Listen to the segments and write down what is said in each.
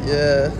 Yeah.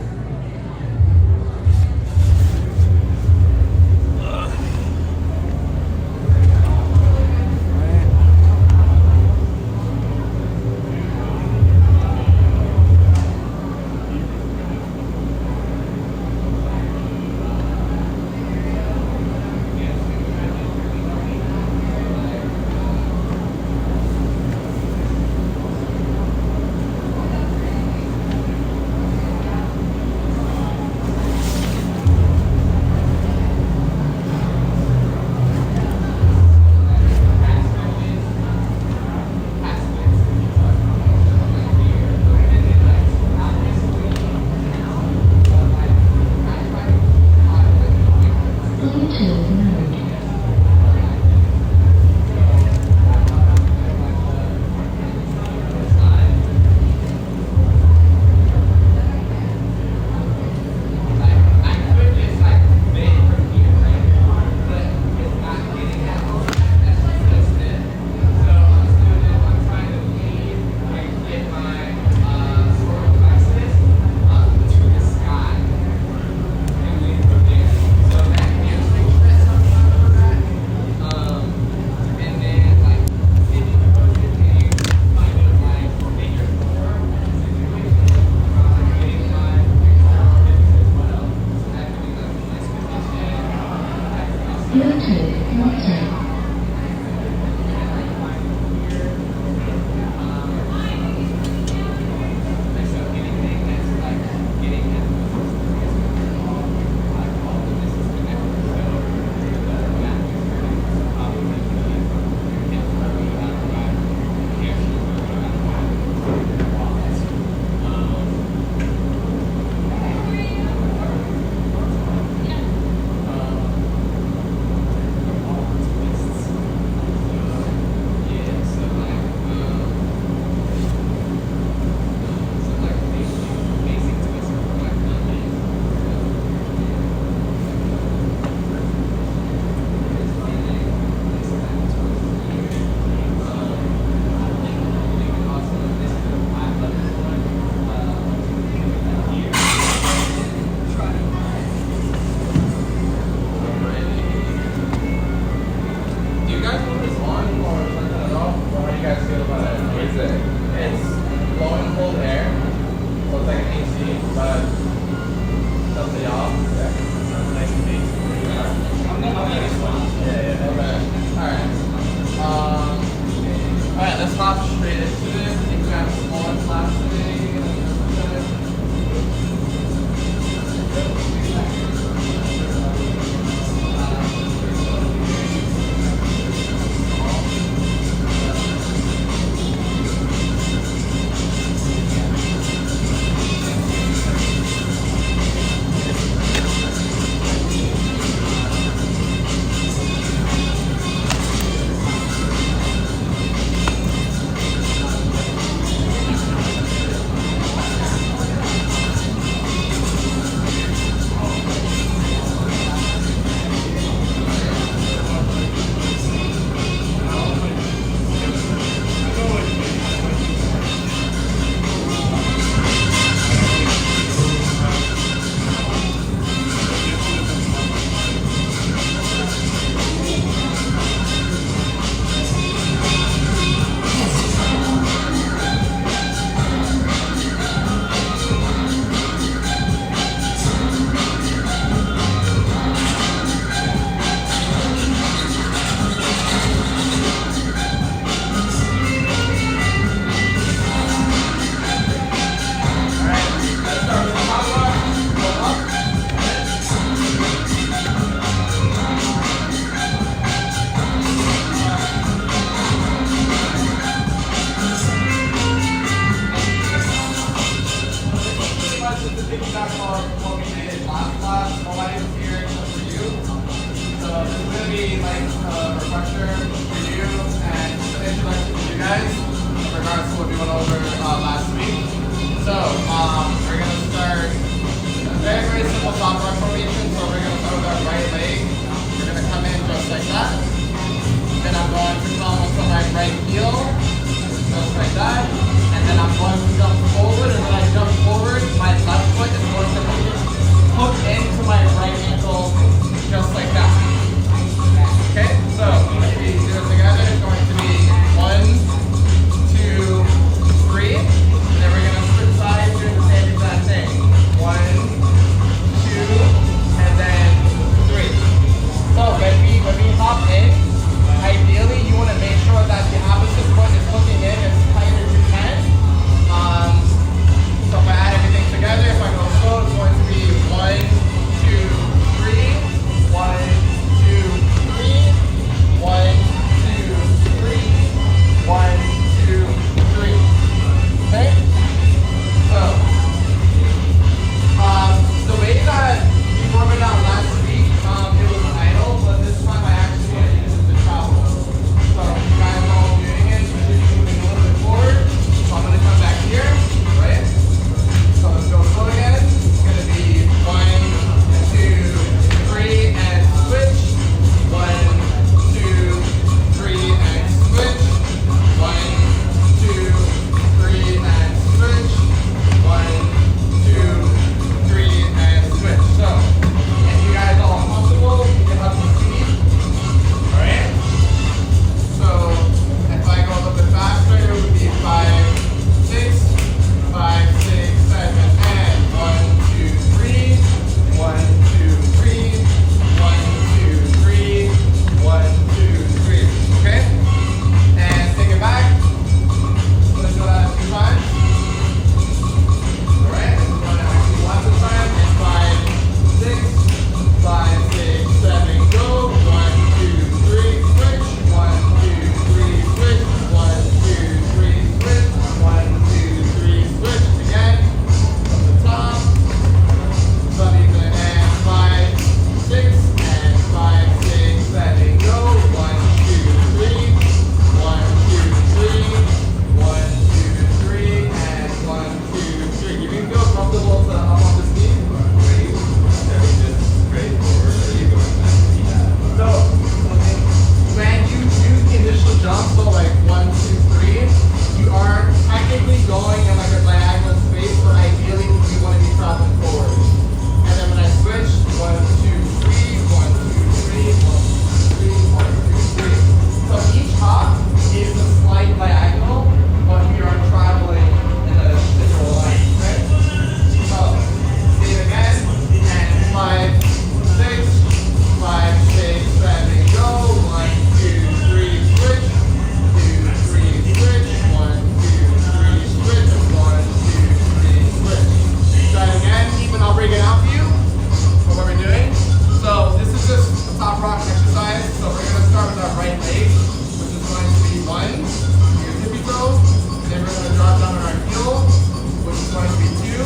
Just like that. And then I'm going to jump forward, and when I jump forward, my left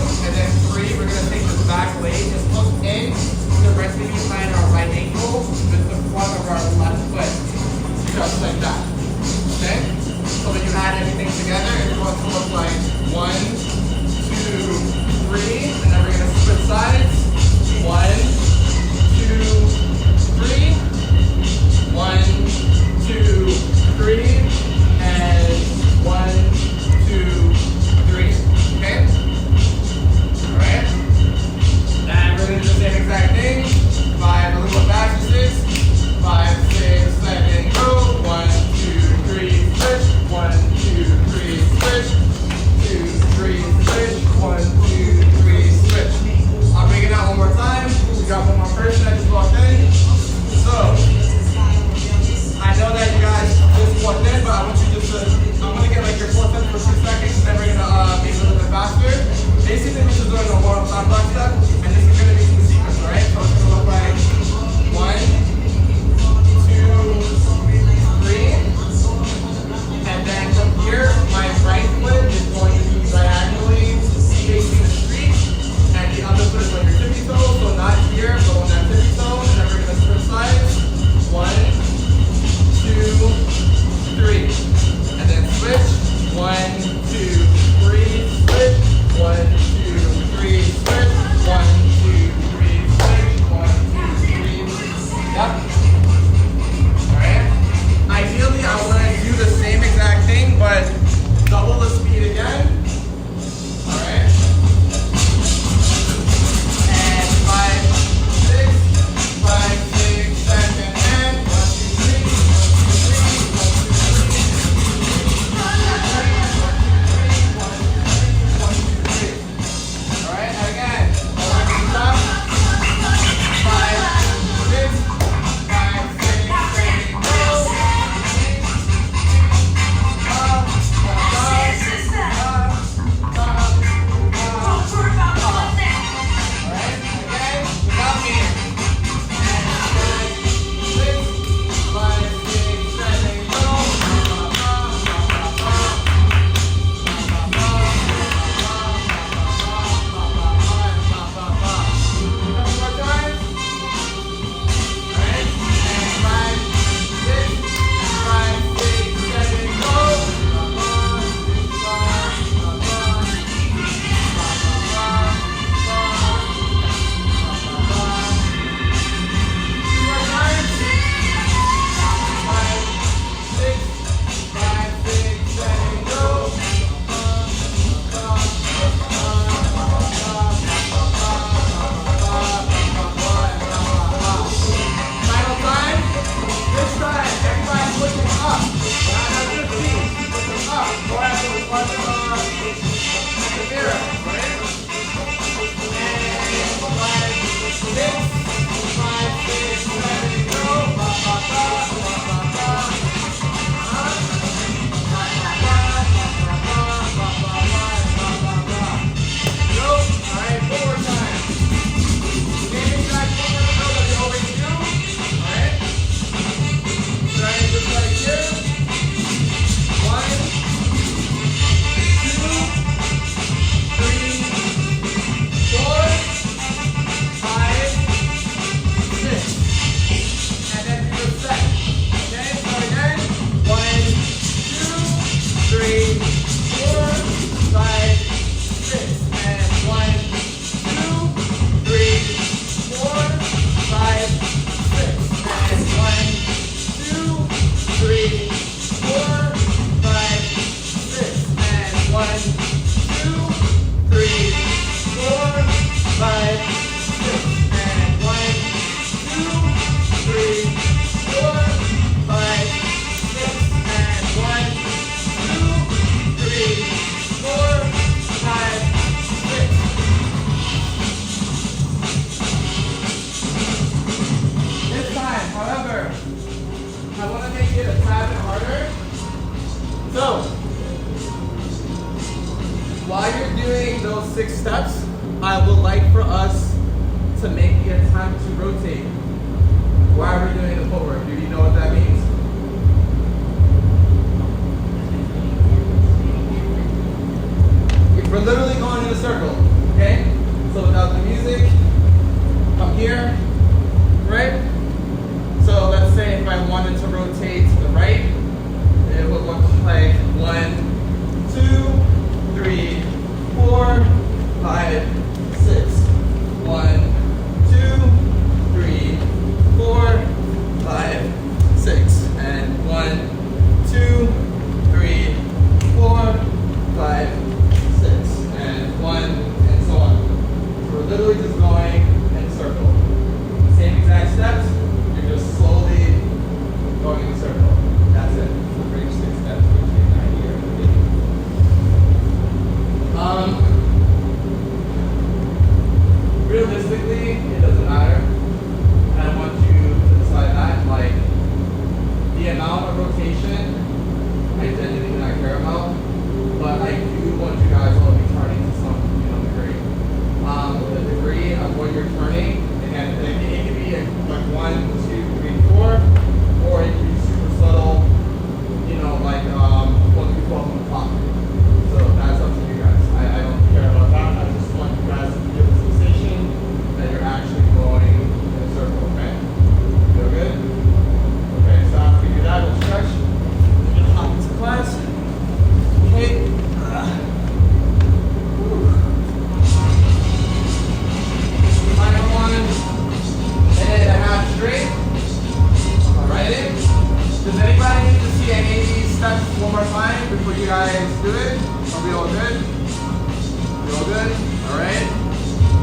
and then 3, we're going to take the back leg and hook in, directly behind our right ankle with the front of our left foot. Just like that. Okay? So when you add everything together, it's going to look like 1, 2, 3, and then we're going to switch sides. 1, 2, 3. 1, 2, 3, and 1, 2, 3. Okay? Alright? And we're going to do the same exact thing. 5, a little bit faster, 6. 5, 6, 7, go. 1, 2, 3, switch. 1, 2, 3, switch. 2, 3, switch. 1, 2, 3, switch. I'll bring it out one more time. We got one more person that just walked in. So, I know that you guys just walked in, but I want you just to, I'm going to get like your 4 steps for 2 seconds, and then we're going to be a little bit faster. Basically, we're just doing a warm-up time block step, and this is going to be some sequence, alright? So it's going to look like 1, 2, 3, and then from here, my right foot is going to be diagonally facing the street, and the other foot is on your tippy toe, so not here, but on that tippy toe, and then we're going to switch sides. 1, 2, 3, and then switch. 1, 2, 3, switch. 1, 2, 3, switch. 1, 2, 3, switch. 1, 2, 3. Yep. Alright. Ideally, I want to do the same exact thing, but double the speed again. Alright. And 5, 6, 5, 6, 7, and 1, 2, 3. While you're doing those 6 steps, I would like for us to make the attempt to rotate while we're doing the footwork. Do you know what that means? We're literally going in a circle. Okay? So without the music, up here, right? So let's say if I wanted to rotate to the right, it would look like 1, 2, 3, 4, 5, 6. 1, 2, 3, 4, 5, 6. And 1, 2, 3, 4, 5, 6. And 1, and so on. So we're literally just going in a circle. Same exact steps, you're just slowly going in a circle. That's it. The bridge 6 steps between 90 or 80. Realistically, it doesn't matter. I want you to decide that. Like, the amount of rotation, I genuinely do not care about. But I do want you guys all to be turning to some, degree. The degree of what you're turning, again, it can be like 1, 2, 3, 4, or it can be super subtle, like 1 through 12 on the top. So that's up to you guys. I don't care about that. I just want you guys to feel the sensation that you're actually going in a circle, okay? Feel good? Okay, so after we do that, we'll stretch. We're gonna hop into class. Okay. Final one. And a half straight. Alrighty. Does anybody need to see any of these steps one more time before you guys do it? Are we all good? We all good? Alright.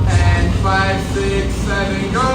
And 5, 6, 7, go.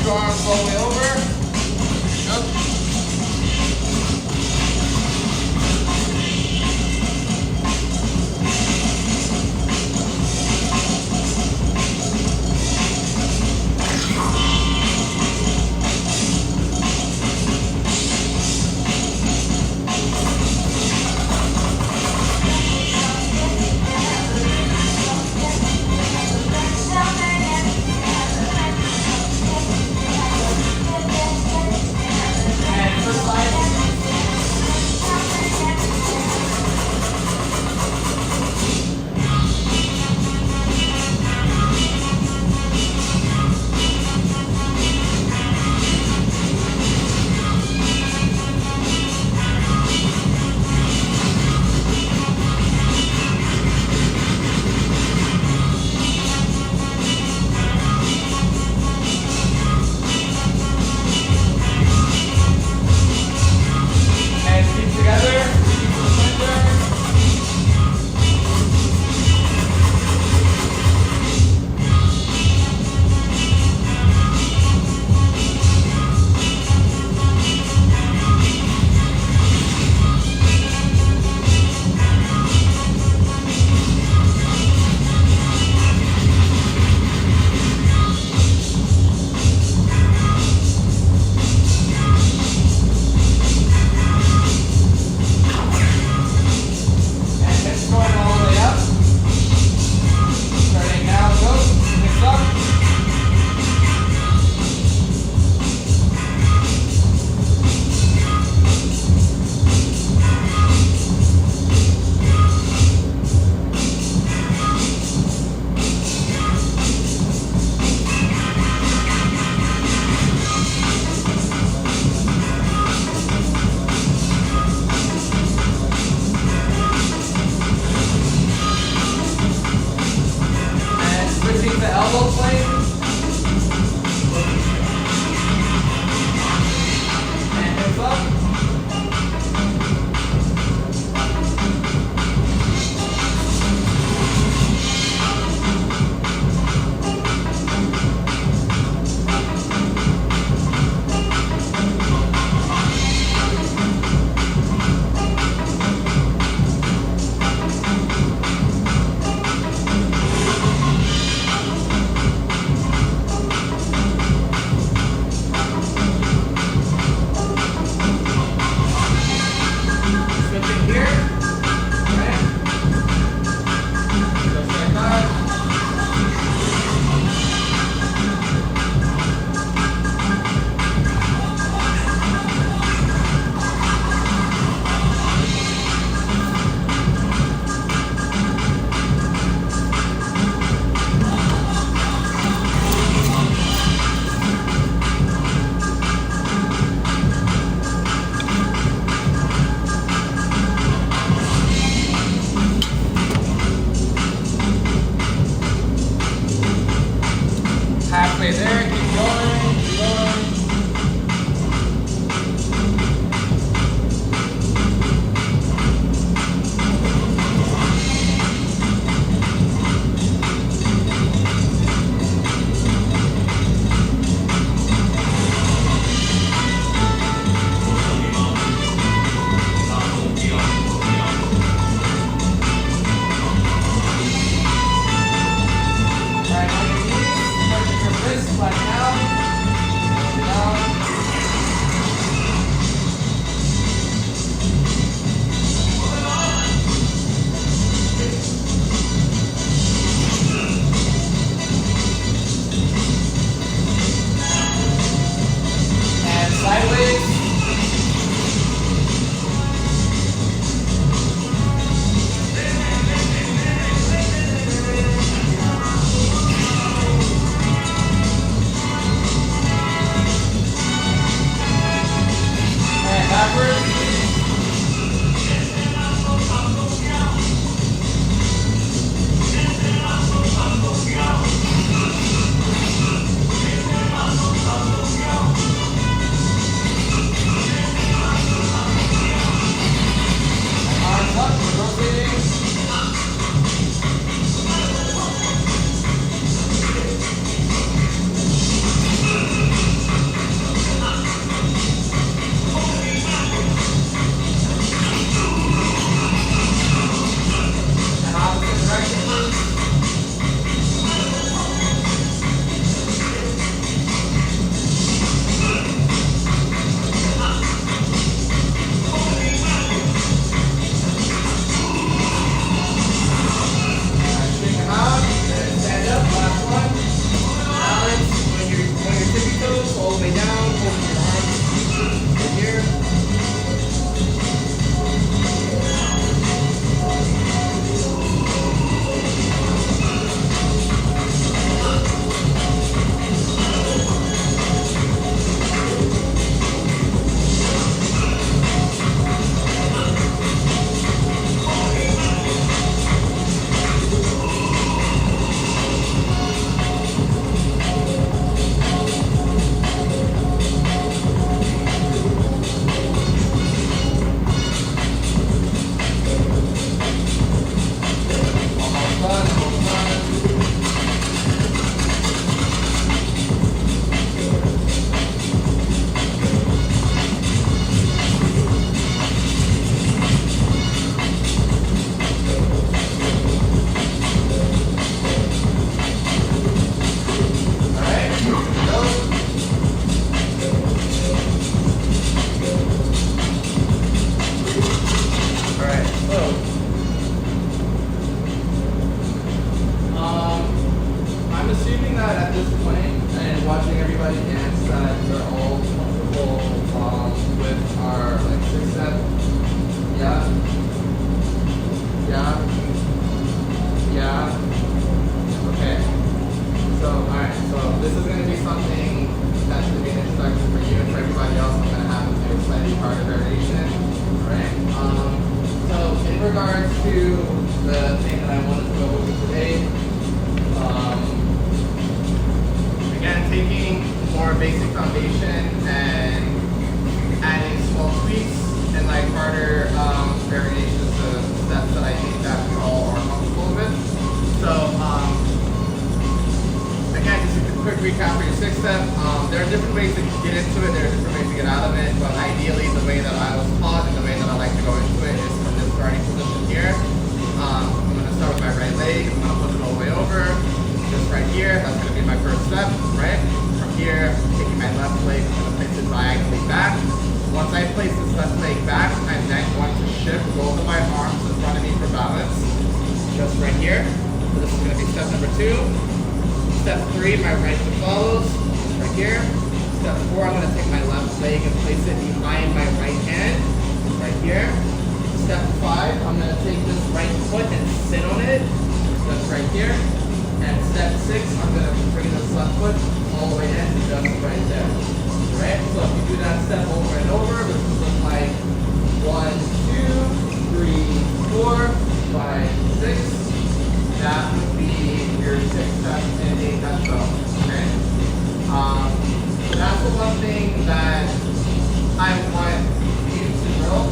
Arms all the way over. Yep. everybody dance that we're all comfortable with our like 6-step? Yeah? Yeah? Yeah? Okay. So, alright, so this is going to be something that's going to be an introduction for you and for everybody else. I'm going to have to do a slightly harder variation. Alright? So, in regards to the thing that I wanted to go over today, again, taking more basic foundation and adding small tweaks and like harder variations to steps that I think that we all are comfortable with. So, again, just a quick recap for your 6-step. There are different ways to get into it, there are different ways to get out of it, but ideally the way that I was taught and the way that I like to go into it is from this starting position here. I'm going to start with my right leg, I'm going to put it all the way over. Just right here, that's going to be my first step, right? From here, taking my left leg, I'm going to place it diagonally back. Once I place this left leg back, I'm then going to shift both of my arms in front of me for balance. Just right here. So this is going to be step number 2. Step 3, my right foot follows, right here. Step 4, I'm going to take my left leg and place it behind my right hand, right here. Step 5, I'm going to take this right foot and sit on it, just right here. And step 6, I'm going to bring this left foot all the way in, just right there. Right? So if you do that step over and over, this would look like 1, 2, 3, 4, 5, 6. That would be your 6, 7, and 8 nutshell. Okay? That's the one thing that I want you to know.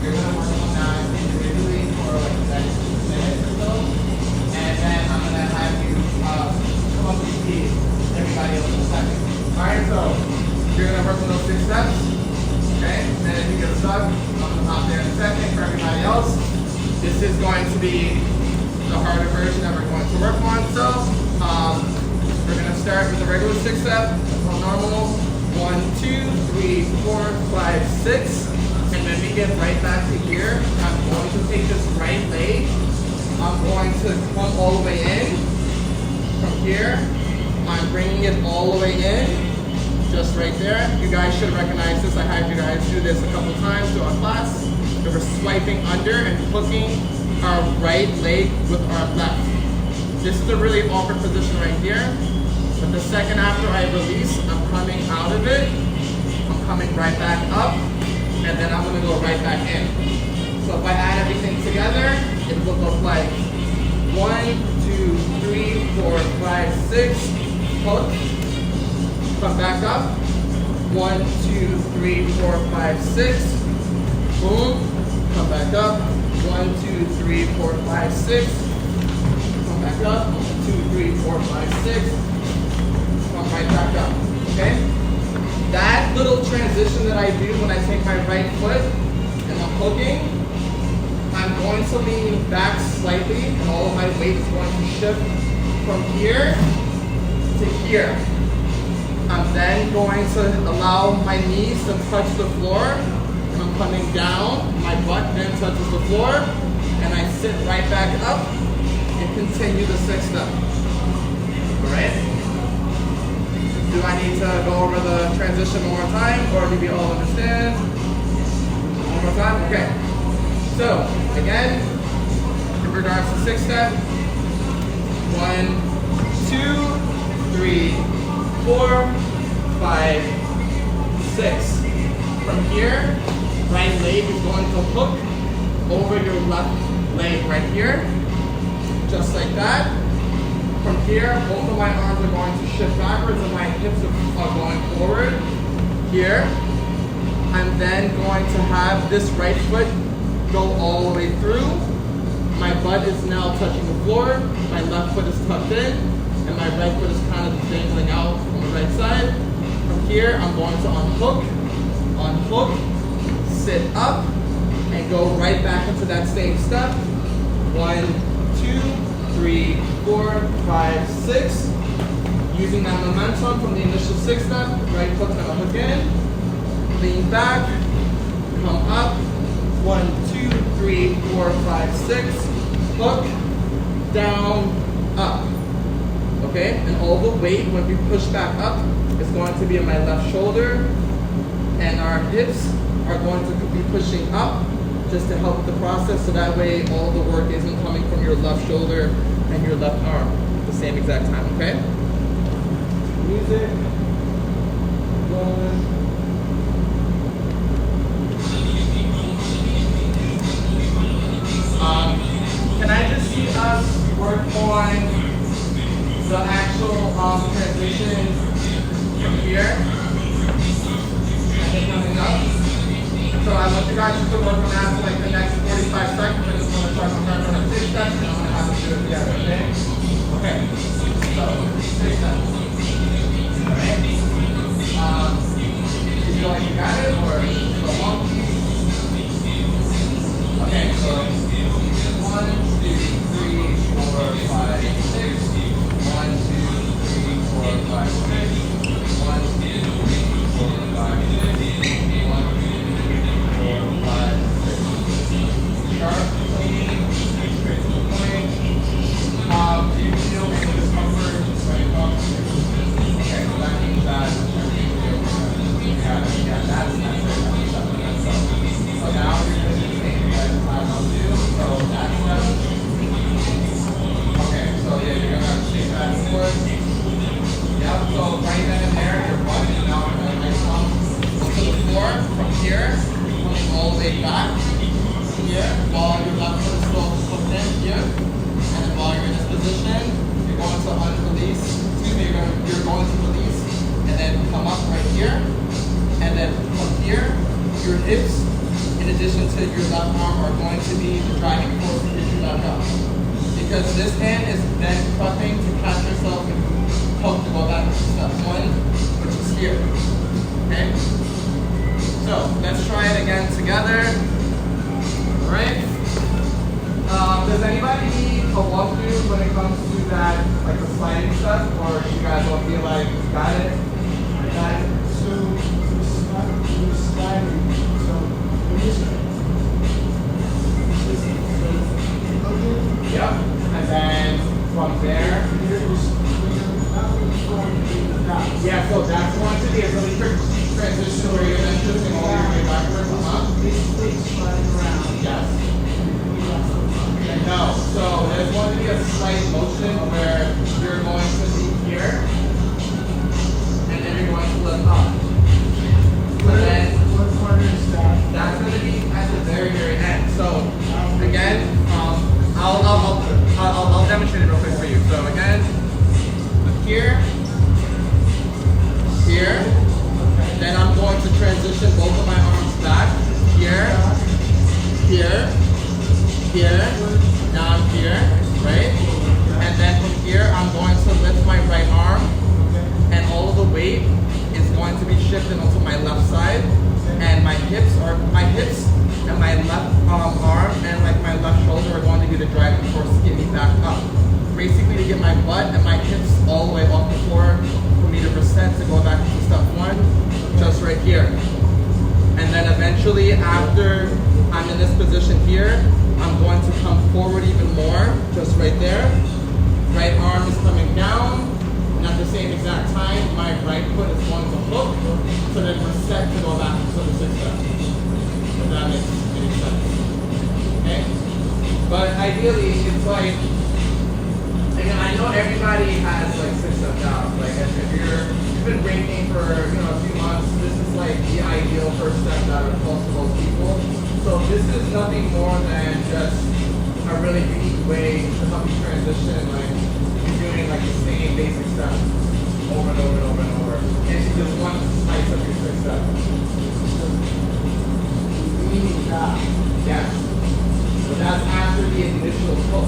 You're going to work on that individually for like the next 2 minutes or so. And then I'm going to have you come up to speed everybody else in a second. Alright, so you're going to work on those 6 steps. Okay? And then if you get stuck, I'm going to hop there in a second for everybody else. This is going to be the harder version that we're going to work on. So we're going to start with the regular 6-step. That's all normal. 1, 2, 3, 4, 5, 6. And when we get right back to here, I'm going to take this right leg. I'm going to come all the way in. From here, I'm bringing it all the way in. Just right there. You guys should recognize this. I had you guys do this a couple times throughout class. We were swiping under and hooking our right leg with our left. This is a really awkward position right here. But the second after I release, I'm coming out of it. I'm coming right back up. And then I'm going to go right back in. So if I add everything together, it will look like 1, 2, 3, 4, 5, 6. Hook. Come back up. 1, 2, 3, 4, 5, 6. Boom. Come back up. 1, 2, 3, 4, 5, 6. Come back up. 2, 3, 4, 5, 6. Come right back up. Okay? That little transition that I do when I take my right foot and I'm hooking, I'm going to lean back slightly and all of my weight is going to shift from here to here. I'm then going to allow my knees to touch the floor. And I'm coming down, my butt then touches the floor, and I sit right back up and continue the 6-step. Alright? Do I need to go over the transition one more time, or do we all understand? One more time? Okay. So, again, in regards to 6-step, 1, 2, 3, 4, 5, 6. From here, right leg is going to hook over your left leg right here, just like that. From here, both of my arms are going to shift backwards and my hips are going forward. Here, I'm then going to have this right foot go all the way through. My butt is now touching the floor, my left foot is tucked in, and my right foot is kind of dangling out on the right side. From here, I'm going to unhook, sit up, and go right back into that same step. 1, 2, 3, 4, 5, 6. Using that momentum from the initial 6-step, right foot's gonna hook in, lean back, come up. 1, 2, 3, 4, 5, 6. Hook, down, up. Okay? And all the weight, when we push back up, is going to be on my left shoulder, and our hips are going to be pushing up just to help the process, so that way all the work isn't coming from your left shoulder and your left arm at the same exact time, okay? Music. Going. Can I just see us work on the actual transition from here? I think nothing else. So I want you guys just to work on that for like the next 45 seconds. I just want to start on a 6 steps, and I'm going to have to do it together, okay? Okay. So, 6 steps. Alright? You feel like you got it, or go on? Okay, so 1, 2, 3, 4, 5, 6. 1, 2, 3, 4, 5, 6. 1, 2, 3, 4, 5, 6. 1, 2, 3, 4, 5, 6. Sharp, clean, straight to the point. Do you feel any discomfort when it comes to? Okay, so that means that everything feels good. Yeah, that's it. So now you're going to do the same as I'll do. So that's 7. Okay, so yeah, you're going to shake that forward. Yep, so right then and there, your butt is now going to come to the floor from here, coming all the way back here, while your left foot is still hooked in here. And then while you're in this position, you're going to unrelease, you're going to release, and then come up right here. And then from here, your hips, in addition to your left arm, are going to be the driving force to get you back up. Because this hand is then cupping to catch yourself and help to go back to step 1, which is here. Okay? So, let's try it again together. Alright? Does anybody need a walkthrough when it comes to that, like the sliding stuff? Or you guys all feel like, got it? Got it? So, we're sliding. So, we're just Yep. And then from there, yeah, so that's going to be a really quick transition where you're then shifting all your way backwards. Yes. No, so there's going to be a slight motion where you're going to be here, and then you're going to lift up. And then what part is that? that's going to be at the very, very end. So again, I'll demonstrate it real quick for you. So again, here, here, then I'm going to transition both of my arms back, here, here, here, now I'm here, right? And then from here, I'm going to lift my right arm, and all of the weight is going to be shifted onto my left side, and my hips and my left arm and like my left shoulder are going to be the driving force to get me back up. Basically to get my butt and my hips all the way off the floor for me to reset to go back to step 1, just right here. And then eventually after I'm in this position here, I'm going to come forward even more, just right there. Right arm is coming down, and at the same exact time, my right foot is going to hook, so then reset to go back to the 6 step. If that makes any sense. Okay? But ideally, it's like, again, I know everybody has like 6 step down. Like if you've been breaking for a few months, this is like the ideal first step that are close to most people. So this is nothing more than just a really unique way to help you transition. Like you're doing like the same basic steps over and over and over and over. It's just one slice of your 6 steps. Yes. So that's after the initial hook.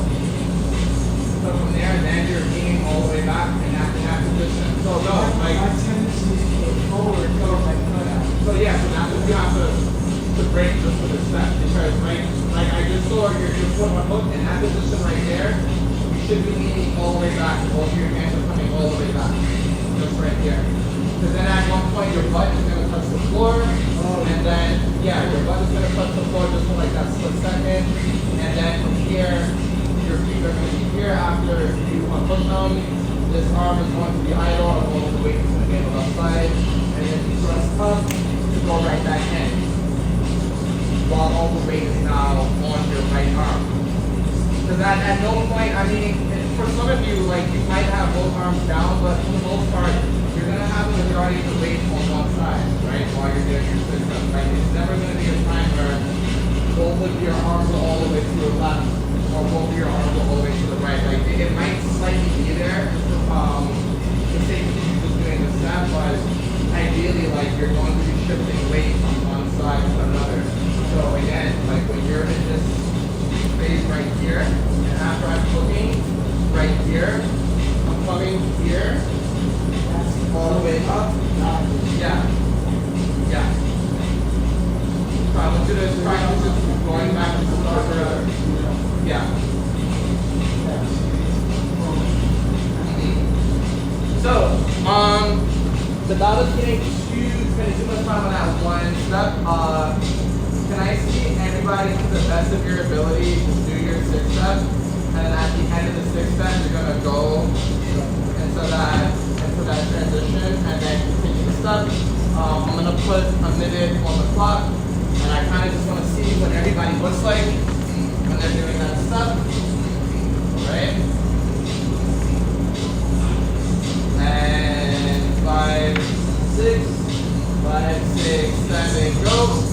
So from there, then you're leaning all the way back and in that position. So no, like my tendency is to go forward, go my foot out. so yeah, so that's what you have to break just for this step, because like I just saw your foot on hook in that position right there. You should be leaning all the way back. Both of your hands are coming all the way back, just right here. Because then at one point your butt is going to touch the floor, and then yeah, your butt is going to touch the floor just for like that split second, and then from here your feet are going to be here after you unhook them, this arm is going to be idle, and all the weight is going to be on the left side, and then you thrust up to go right back in, while all the weight is now on your right arm. Because at no point, I mean, for some of you, like, you might have both arms down, but for the most part, you're going to have the majority of the weight on one side, right, while you're doing your system. Like, it's never going to be a time where both of your arms are all the way to the left, or both of your arms are all the way to the right. Like, it might slightly be there, to say you're just doing the step, but ideally, like, you're going to be shifting weight from one side to another. So again, like, when you're in this phase right here, and after I'm cooking right here, I'm coming here, all the way up. Yeah. Yeah. So I want you to practice it going back to the start further. Yeah. So, without us spending too much time on that one step, can I see everybody to the best of your ability just do your 6 steps, and then at the end of the 6 steps, you're gonna go into that transition, and then continue the step. I'm gonna put a minute on the clock, and I kind of just want to see what everybody looks like when they're doing that step. Right? And 5, 6, 5, 6, 7, go.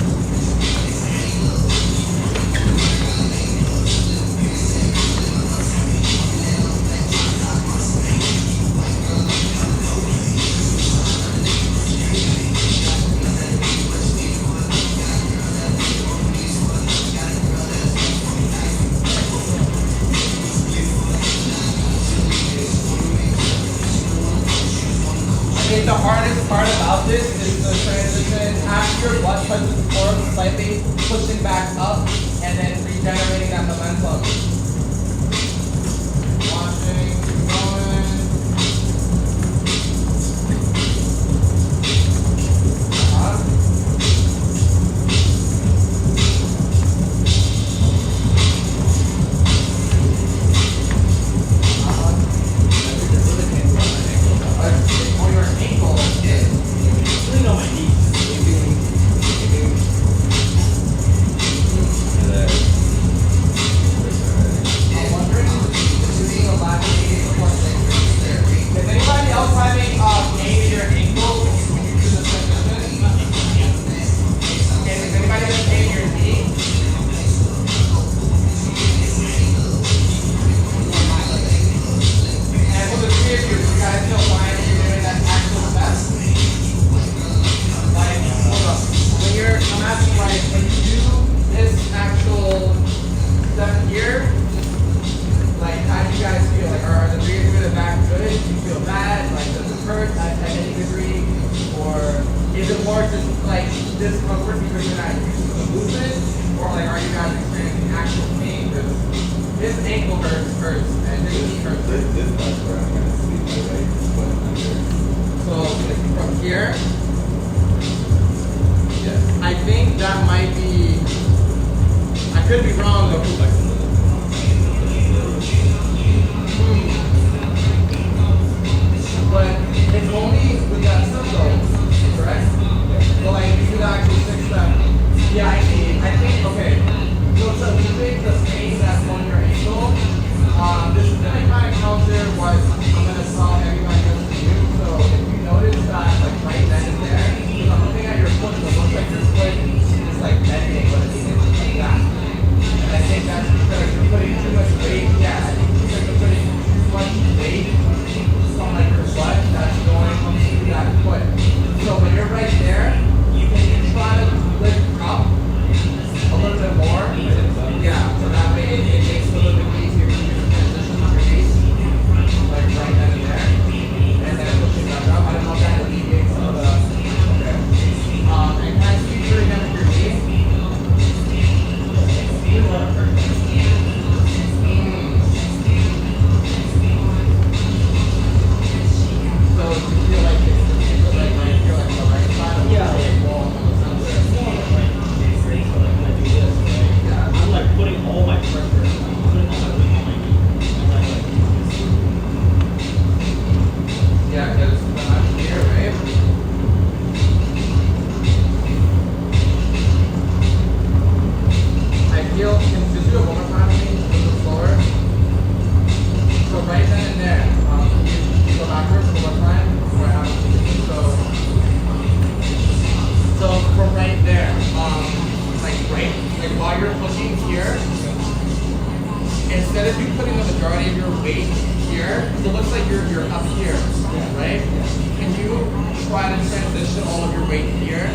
The hardest part about this is the transition after your butt touches the floor slightly, pushing back up, and then regenerating that momentum. Watching, going. Discomfort because you're not used to the movement, or like are you guys experiencing actual pain? Because this ankle hurts, and this knee hurts. This is where I'm gonna sleep my way foot under. So from here, yeah, I think that might be. I could be wrong though. But it's only with that symptom, correct? So like if you do the actual 6 step, yeah, I think, okay. So you think the pain that's on your ankle, this is gonna kind of counter what I'm gonna tell everybody else to do. So if you notice that like right then and there, because I'm looking at your foot, so it looks like your foot is like bending, but it's like that. And I think that's instead of you putting the majority of your weight here, it looks like you're up here, right? Can you try to transition all of your weight here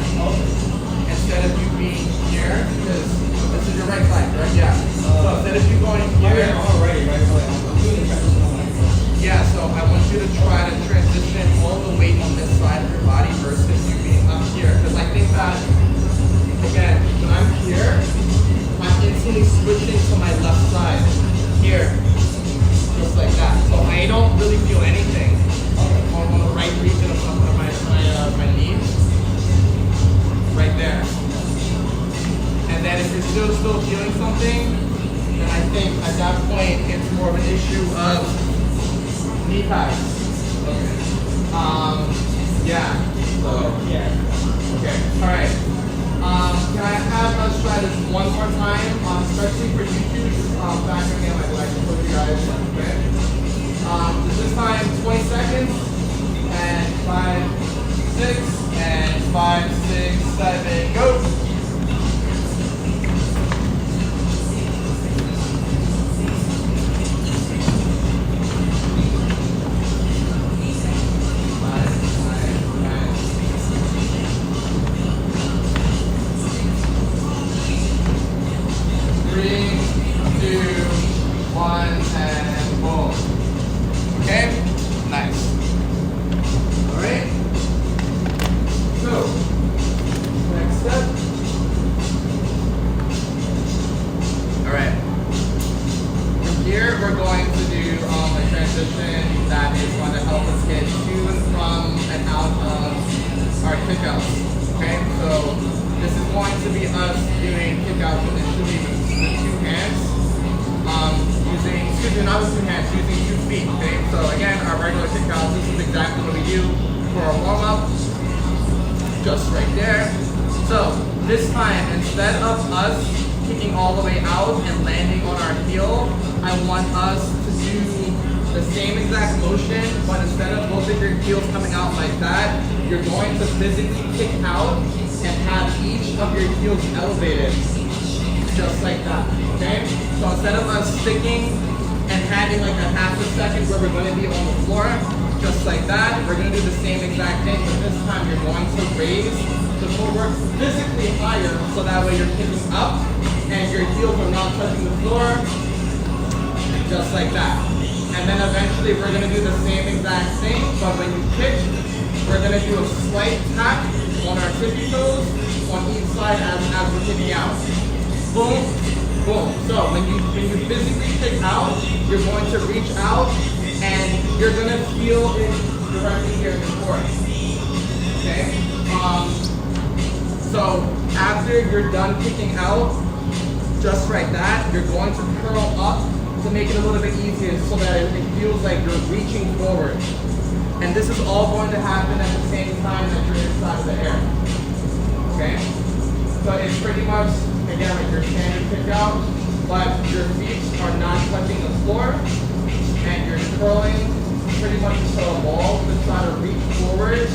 instead of you being here? Because this is your right side, right? Yeah. So instead of you going here, already, right? I'm doing the transition on my phone. yeah. So I want you to try to transition all the weight on this side of your body versus you being up here. Because I think that again, when I'm here, I'm instantly switching to my left side here, just like that. So I don't really feel anything on the right region of my knees, right there. And then if you're still feeling something, then I think at that point it's more of an issue of knee pads. Okay. Yeah. So Yeah. okay. All right. Can I have us try this one more time, especially for you two, just back again like I told you guys. Okay. This time 20 seconds, and 5, 6, and 5, 6, 7, go. Just right there. So this time, instead of us kicking all the way out and landing on our heel, I want us to do the same exact motion, but instead of both of your heels coming out like that, you're going to physically kick out and have each of your heels elevated, just like that, okay? So instead of us sticking and having like a half a second where we're going to be on the floor, just like that, we're going to do the same exact thing, but this time you're going to raise the footwork physically higher, so that way you're kicking up and your heels are not touching the floor, just like that. And then eventually we're going to do the same exact thing, but when you kick, we're going to do a slight tap on our tippy toes on each side as we're kicking out. Boom, boom. So when you physically kick out, you're going to reach out and you're going to feel it directly here in the core. Okay? So after you're done kicking out, just like that, you're going to curl up to make it a little bit easier so that it feels like you're reaching forward. And this is all going to happen at the same time that you're inside of the air. Okay? So it's pretty much, again, like your standard kick out, but your feet are not touching the floor, and you're curling pretty much into a wall to try to reach forward.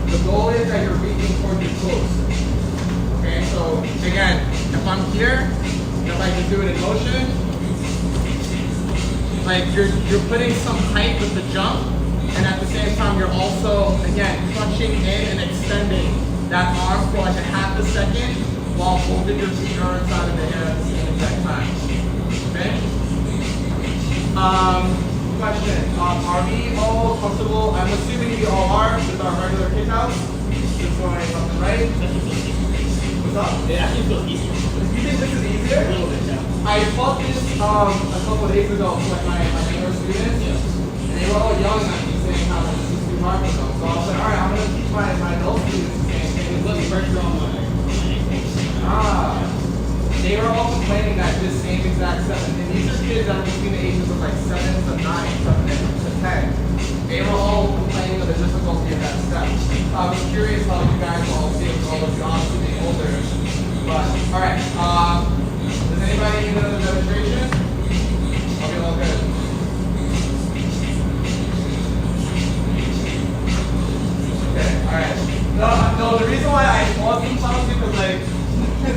The goal is that you're reaching towards your toes. Okay, so again, if I'm here, if I can do it in motion, like you're putting some height with the jump, and at the same time you're also, again, crunching in and extending that arm for like a half a second while holding your feet inside of the air at the same exact time. Okay? Question, are we all comfortable? I'm assuming we all are with our regular kickouts. Just going something right. What's up? It actually feels easier. You think this is easier? A little bit, yeah. I taught this a couple of days ago to like my younger students, and they were all yelling at me saying how this is too hard for them. So I was like, all right, I'm going to teach my adult students the same thing. It's less pressure on my ankles. They were all complaining that this same exact seven, and these are kids that are between the ages of like 7 to 9, 7 to 10. They were all complaining of the difficulty of that step. I was curious how you guys all feel, all of you obviously being older. But, alright, does anybody need another demonstration? Okay, all good. Okay, alright. No, the reason why I taught these songs because like,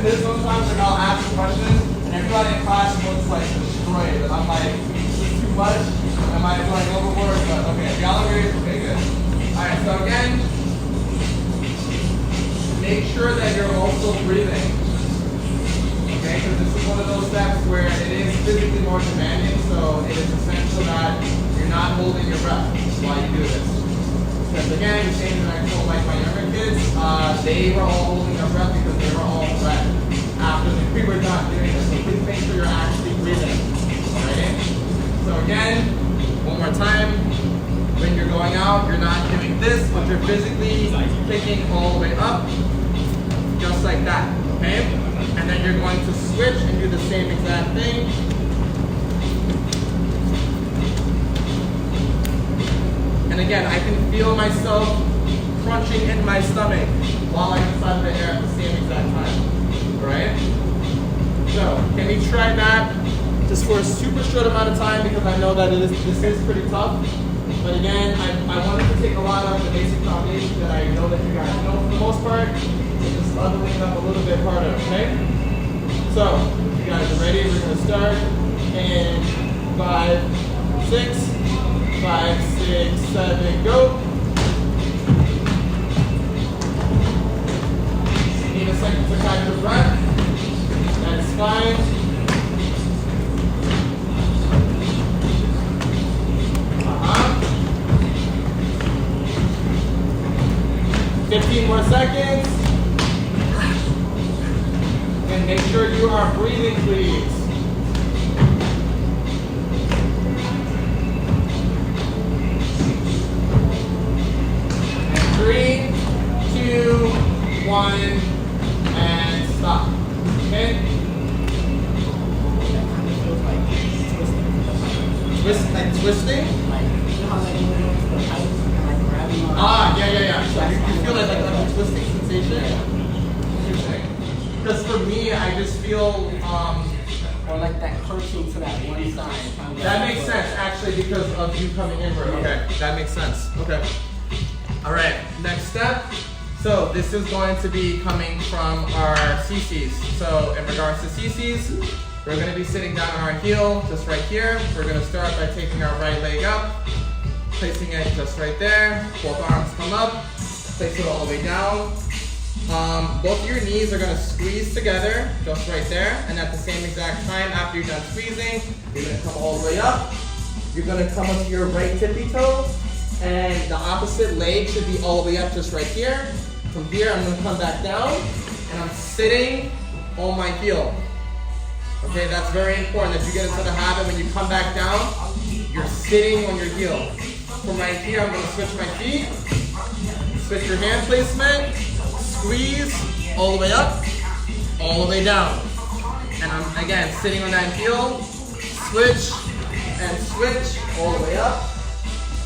there's sometimes like I'll ask a question and everybody in class looks like destroyed, and I'm like, much? Am I going overboard? Okay, y'all agree? Okay, good. Alright, so again, make sure that you're also breathing. Okay, because this is one of those steps where it is physically more demanding, so it is essential that you're not holding your breath while you do this. Because again, the same that I told like my younger kids, they were all holding their breath because they were all wet after we were done doing this. So please make sure you're actually breathing. Alright? So again, one more time. When you're going out, you're not doing this, but you're physically kicking all the way up, just like that, okay? And then you're going to switch and do the same exact thing. And again, I can feel myself crunching in my stomach while I'm inside of the air at the same exact time, all right? So, can we try that just for a super short amount of time because I know that this is pretty tough. But again, I wanted to take a lot of the basic foundation that I know that you guys know for the most part, and just leveling it up a little bit harder, okay? So, you guys are ready? We're going to start in 5, 6, 5, 6, 7, go. Need a second to catch your breath. That's fine. 15 more seconds. And make sure you are breathing, please. And 3, 2, 1, and stop. Okay? Like twisting? Yeah. So you feel like a twisting sensation? Because for me, I just feel Or like that curving to that one side. that makes sense actually because of you coming inward. Okay, that makes sense. Okay. All right. Next step. So this is going to be coming from our CCs. So in regards to CCs, we're going to be sitting down on our heel, just right here. We're going to start by taking our right leg up, placing it just right there. Both arms come up, place it all the way down. Both of your knees are going to squeeze together, just right there. And at the same exact time, after you're done squeezing, you're going to come all the way up. You're going to come onto your right tippy toe. And the opposite leg should be all the way up, just right here. From here, I'm going to come back down. And I'm sitting on my heel. Okay, that's very important that you get into the habit when you come back down, you're sitting on your heel. From right here, I'm going to switch my feet, switch your hand placement, squeeze, all the way up, all the way down. And I'm, again, sitting on that heel, switch, and switch, all the way up,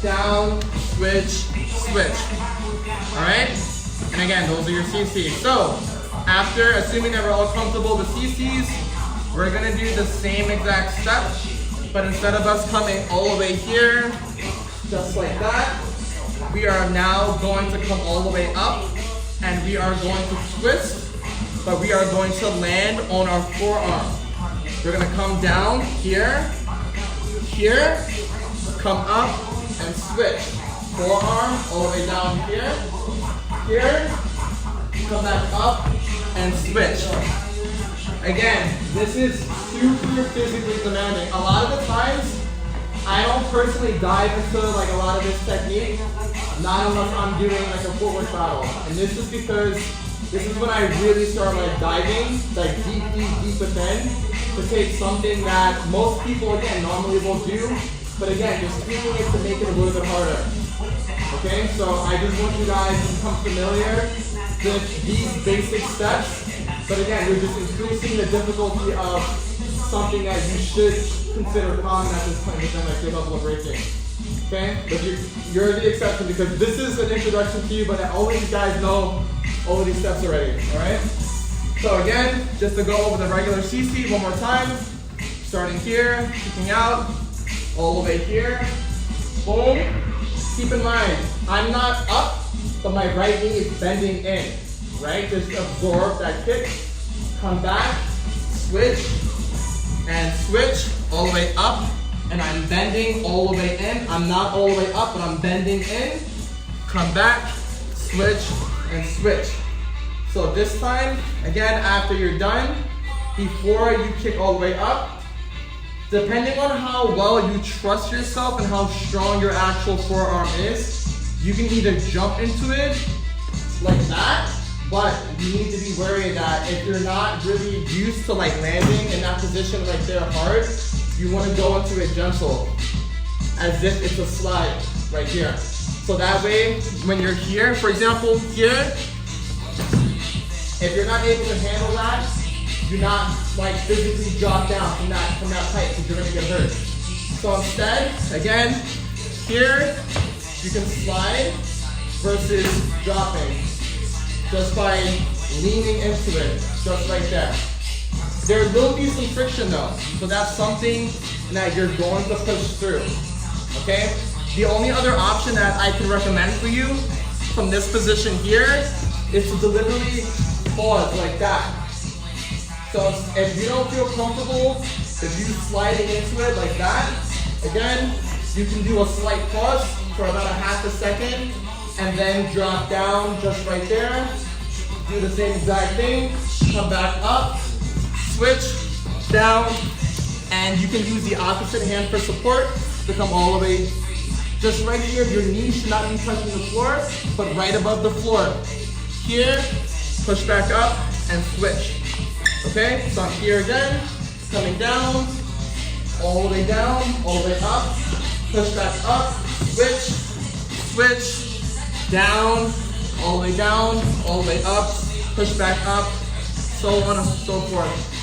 down, switch, switch. All right? And again, those are your CCs. So, after, assuming that we're all comfortable with CCs, we're going to do the same exact step, but instead of us coming all the way here, just like that, we are now going to come all the way up, and we are going to twist, but we are going to land on our forearm. We're going to come down here, here, come up, and switch. Forearm all the way down here, here, come back up, and switch. Again, this is super physically demanding. A lot of the times, I don't personally dive into like a lot of this technique, not unless I'm doing like a footwork battle. And this is because this is when I really start like diving, like deep within, to take something that most people, again, normally will do, but again, just tweaking it to make it a little bit harder. Okay, so I just want you guys to become familiar with these basic steps. But again, you're just increasing the difficulty of something that you should consider common at this point within like your level of breaking. Okay? But you're the exception because this is an introduction to you, but all of you guys know all of these steps already. Alright? So again, just to go over the regular CC one more time. Starting here, kicking out, all the way here. Boom. Keep in mind, I'm not up, but my right knee is bending in. Right? Just absorb that kick, come back, switch, and switch all the way up and I'm bending all the way in. I'm not all the way up, but I'm bending in. Come back, switch, and switch. So this time, again, after you're done, before you kick all the way up, depending on how well you trust yourself and how strong your actual forearm is, you can either jump into it like that, but you need to be wary that if you're not really used to like landing in that position right there hard, you want to go into it gentle, as if it's a slide right here. So that way, when you're here, for example, here, if you're not able to handle that, do not like physically drop down from that height because you're gonna get hurt. So instead, again, here, you can slide versus dropping just by leaning into it, just like that. There will be some friction though, so that's something that you're going to push through, okay? The only other option that I can recommend for you from this position here is to deliberately pause like that. So if you don't feel comfortable, if you sliding into it like that, again, you can do a slight pause for about a half a second and then drop down just right there. Do the same exact thing, come back up, switch, down, and you can use the opposite hand for support to come all the way just right here. Your knees should not be touching the floor, but right above the floor. Here, push back up and switch. Okay, so I'm here again, coming down, all the way down, all the way up, push back up, switch, switch, down, all the way down, all the way up, push back up, so on and so forth.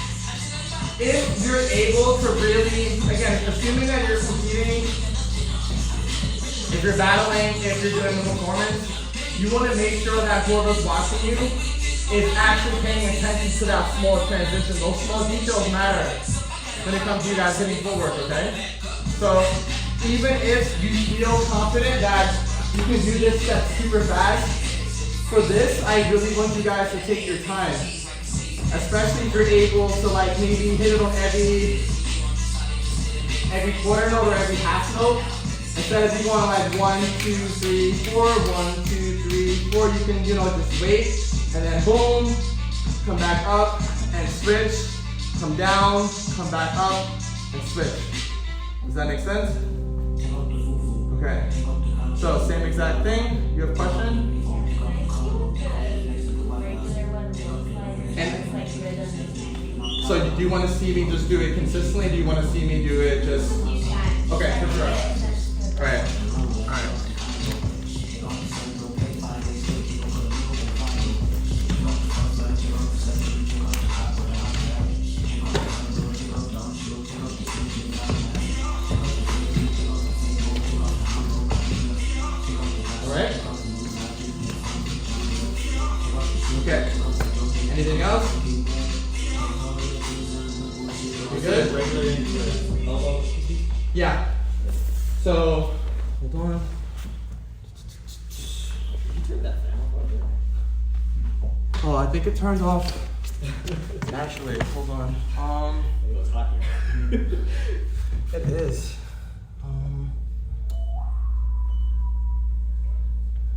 If you're able to really, again, assuming that you're competing, if you're battling, if you're doing a performance, you want to make sure that whoever's watching you is actually paying attention to that small transition. Those small details matter when it comes to you guys hitting footwork, okay? So even if you feel confident that you can do this step super fast, for this, I really want you guys to take your time. Especially if you're able to like maybe hit it on every quarter note or every half note. Instead of you going like 1, 2, 3, 4, 1, 2, 3, 4, you can, just wait and then boom, come back up and switch, come down, come back up and switch. Does that make sense? Okay. So same exact thing. You have a question? And so do you want to see me just do it consistently? Do you want to see me do it just? Okay, for sure. All right. All right. All right. Okay. Anything else? You good? Yeah. So, hold on. Oh, I think it turned off naturally. Hold on. It's hot here. It is.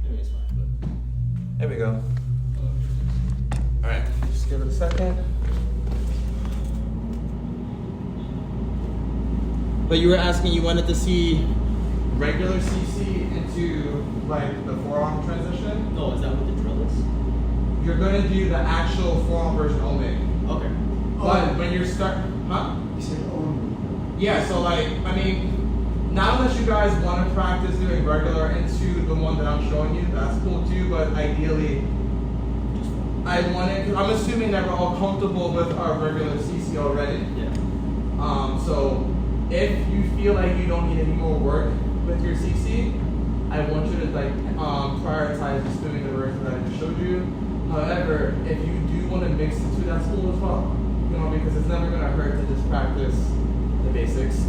Maybe it's fine, but. There we go. All right, just give it a second. But you were asking, you wanted to see regular CC into like the forearm transition? No, is that what the drill is? You're going to do the actual forearm version only. Okay. But when you're huh? You said only. Yeah, so like, I mean, not unless you guys want to practice doing regular into the one that I'm showing you, that's cool too, but ideally, I'm assuming that we're all comfortable with our regular CC already. Yeah. So if you feel like you don't need any more work with your CC, I want you to like prioritize just doing the version that I just showed you. However, if you do want to mix the two, that's cool as well. Because it's never gonna hurt to just practice the basics.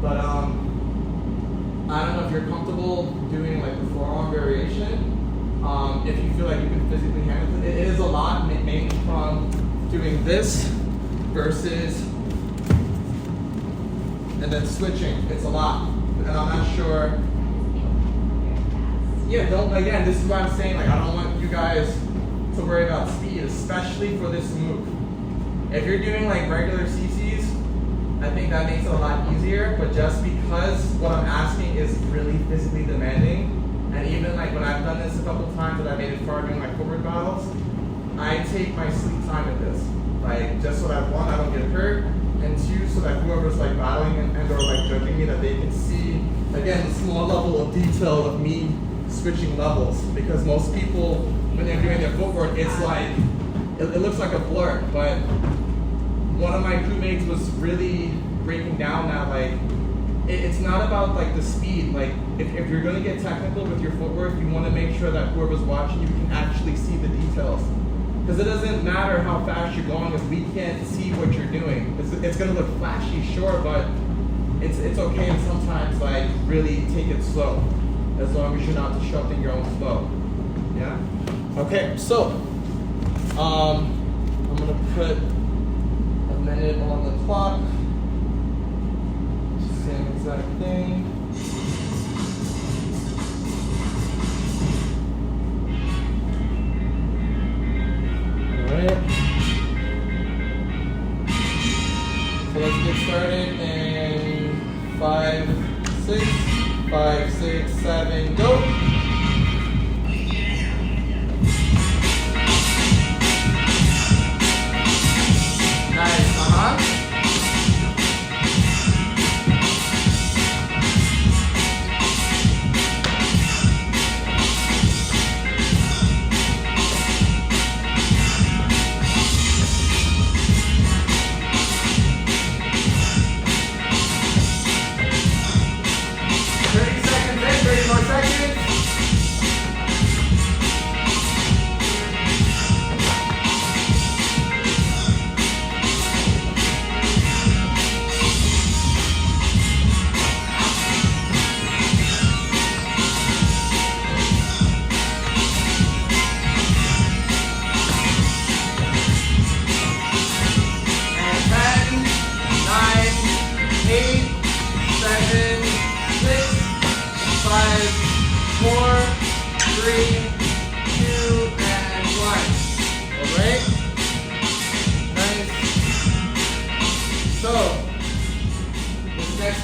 But I don't know if you're comfortable doing like the forearm variation. If you feel like you can physically handle it, it is a lot, mainly from doing this versus and then switching. It's a lot, and I'm not sure. Yeah, again, this is what I'm saying, like I don't want you guys to worry about speed, especially for this move. If you're doing like regular CCs, I think that makes it a lot easier, but just because what I'm asking is really physically demanding, and even like when I've done this a couple times and I made it far doing my forward battles, I take my sweet time at this. Like just so that one, I don't get hurt, and two, so that whoever's like battling and or like judging me, that they can see, again, the small level of detail of me switching levels. Because most people, when they're doing their footwork, it's like, it looks like a blur, but one of my crewmates was really breaking down that like, it's not about like the speed. Like if you're gonna get technical with your footwork, you wanna make sure that whoever's watching you can actually see the details. Because it doesn't matter how fast you're going if we can't see what you're doing. It's gonna look flashy, sure, but it's okay to sometimes like really take it slow, as long as you're not disrupting your own flow. Yeah? Okay, so I'm gonna put a minute on the clock. Same exact thing. Alright. So let's get started in 5, 6, 5, 6, 7, go. Nice, 30 more seconds.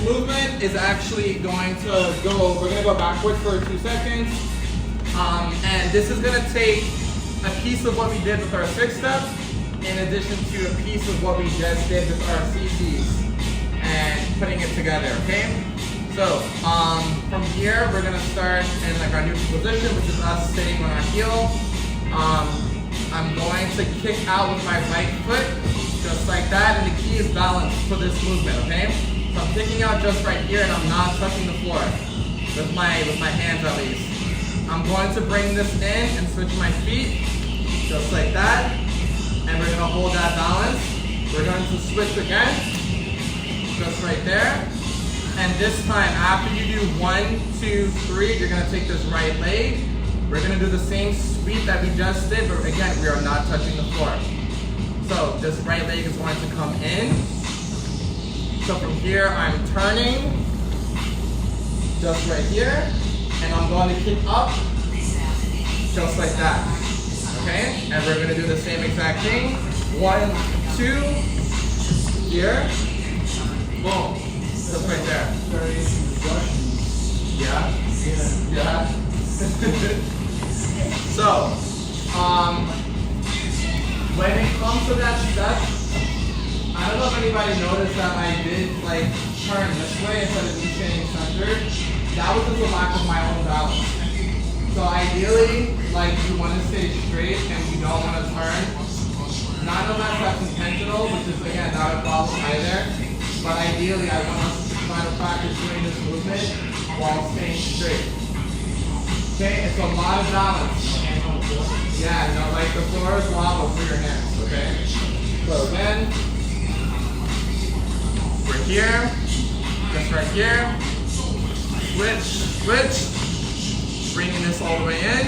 Movement is actually going to go, we're going to go backwards for 2 seconds. And this is going to take a piece of what we did with our 6-step in addition to a piece of what we just did with our CCs and putting it together, okay? So, from here, we're going to start in like our neutral position, which is us sitting on our heel. I'm going to kick out with my right foot, just like that, and the key is balance for this movement, okay? So I'm kicking out just right here and I'm not touching the floor with my hands at least. I'm going to bring this in and switch my feet just like that. And we're going to hold that balance. We're going to switch again, just right there. And this time, after you do 1, 2, 3, you're going to take this right leg. We're going to do the same sweep that we just did, but again, we are not touching the floor. So this right leg is going to come in. So from here, I'm turning, just right here, and I'm going to kick up, just like that, okay? And we're gonna do the same exact thing. 1, 2, here, boom, just right there. Yeah. So, when it comes to that step, I don't know if anybody noticed that I did like turn this way instead of me staying centered. That was just a lack of my own balance. So ideally, like you want to stay straight and you don't want to turn. Not unless that's intentional, which is again not a problem either. But ideally, I want us to try to practice doing this movement while staying straight. Okay, it's a lot of balance. Yeah, no, like the floor is lava for your hands, okay? So again, we're here, just right here, switch, bringing this all the way in,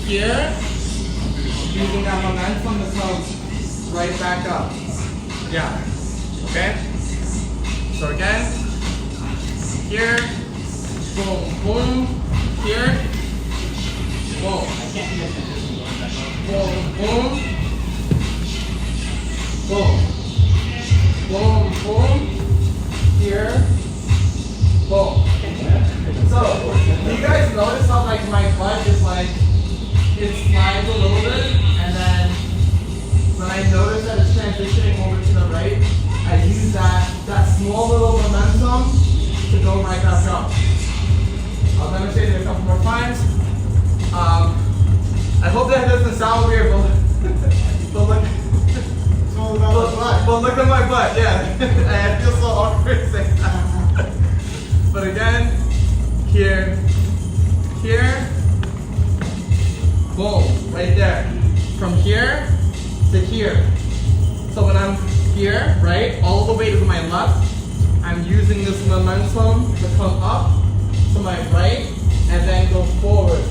here, using that momentum to come right back up, yeah, okay? So again, here, boom, boom, here, boom, boom, boom, boom, boom, boom, here, boom. So, do you guys notice how like my butt is like, it slides a little bit, and then when I notice that it's transitioning over to the right, I use that small little momentum to go right back up. I'll demonstrate it a couple more times. I hope that doesn't sound weird, but look. But look at my butt, yeah. I feel so awkward saying that. But again, here, boom, right there. From here to here. So when I'm here, right, all the way to my left, I'm using this momentum to come up to my right and then go forward.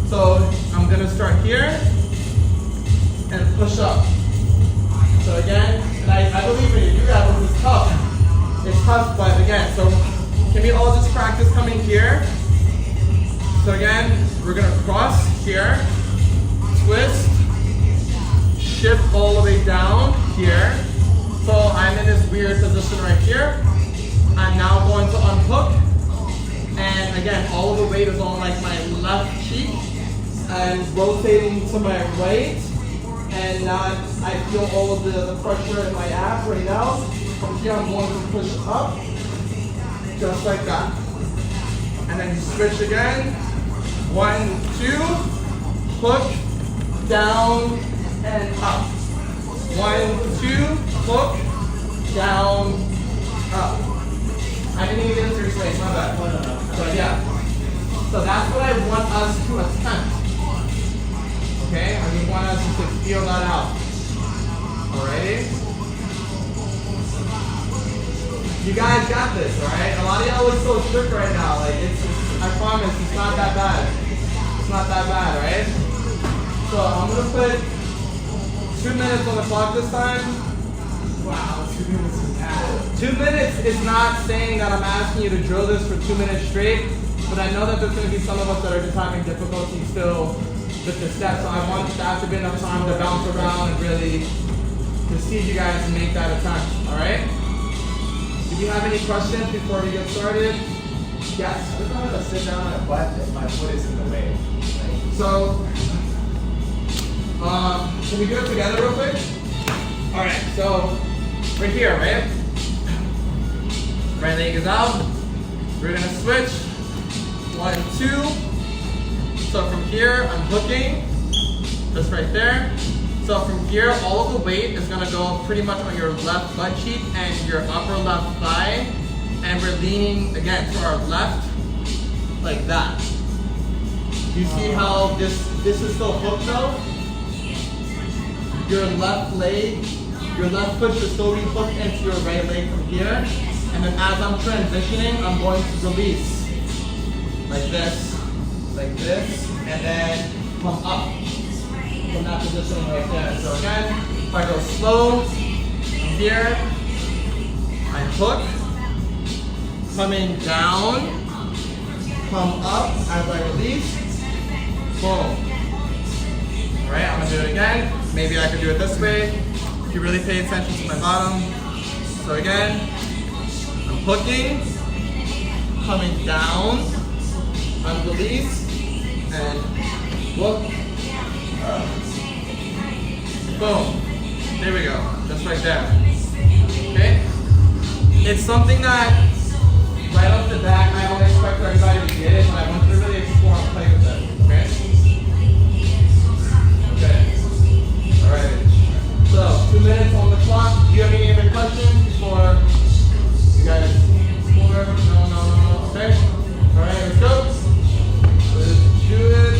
So I'm gonna start here and push up. So again, and I believe when you do that, this is tough. It's tough, but again, so can we all just practice coming here? So again, we're gonna cross here, twist, shift all the way down here. So I'm in this weird position right here. I'm now going to unhook. And again, all of the weight is on like my left cheek. I'm rotating to my right. And now I feel all of the pressure in my abs right now. From here, I'm going to push up. Just like that. And then you switch again. 1, 2, hook, down, and up. 1, 2, hook, down, up. I didn't even get into your space, my bad. So yeah. So that's what I want us to attempt. Okay? I just want us to feel that out. Alrighty? You guys got this, alright? A lot of y'all look so strict right now. Like I promise it's not that bad. It's not that bad, right? So I'm gonna put 2 minutes on the clock this time. Wow, 2 minutes is bad. 2 minutes is not saying that I'm asking you to drill this for 2 minutes straight, but I know that there's gonna be some of us that are just having difficulty still with the steps. So I want that to be enough time to bounce around and really proceed you guys to make that attempt, alright? Do you have any questions before we get started? Yes. I don't know how to sit down on a butt if my foot is in the way. So, can we do it together real quick? Alright, so we're here, right? Right leg is out. We're gonna switch. 1, 2. So from here, I'm hooking. Just right there. So from here, all of the weight is gonna go pretty much on your left butt cheek and your upper left thigh. And we're leaning, again, to our left, like that. You see how this is still hooked though? Your left leg, your left foot should still be hooked into your right leg from here. And then as I'm transitioning, I'm going to release. Like this, and then come up from that position right there. So again, if I go slow, from here, I hook, coming down, come up as I release, boom. Alright, I'm gonna do it again. Maybe I could do it this way. If you really pay attention to my bottom. So again, I'm hooking, coming down, release, and whoop. Boom. There we go. Just right there. Okay? It's something that right off the bat I don't expect everybody to get it, but I want you to really explore and play with it. Okay? Okay. Alright. So 2 minutes on the clock. Do you have any other questions before you guys explore? No. Okay? Alright, let's go. Let's do it.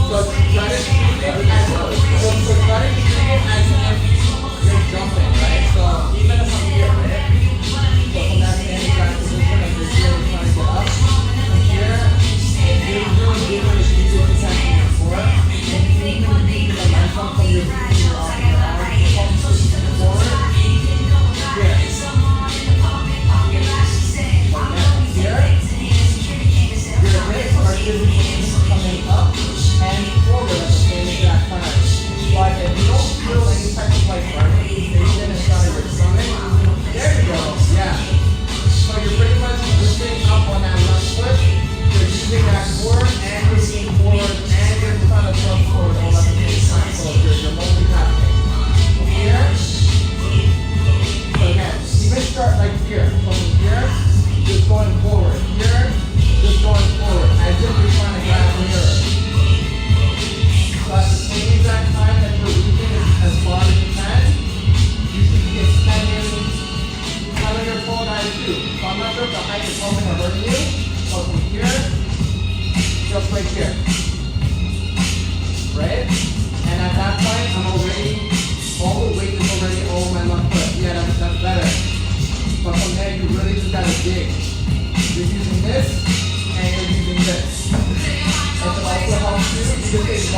So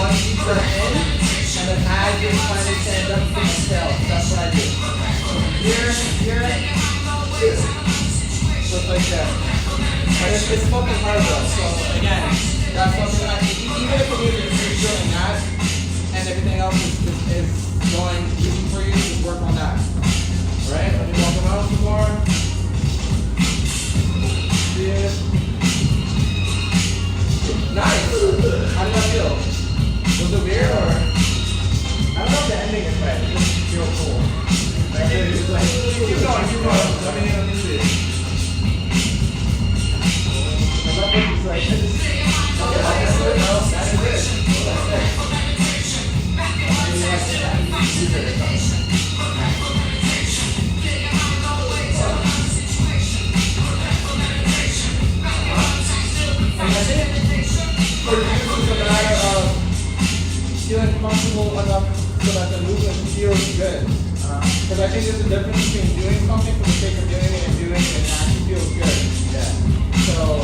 one deep breath in, and then as you're trying to stand up, you can exhale. That's what I do. So here, just like that. But it's fucking hard though. So again, that's something that even if you're doing that, and everything else is going easy for you, just work on that. Alright, let me walk around some more. Yeah. Nice! How did that feel? Was it weird or? I don't know if the ending is right. It just feels cool. Like, it's like, Keep going. Let me see it. I love what it's like. That's it. No, that's it. And I think for you, it's a matter of feeling comfortable enough so that the movement feels good. Because I think there's a difference between doing something for the sake of doing it and doing it and it actually feels good. Yeah. So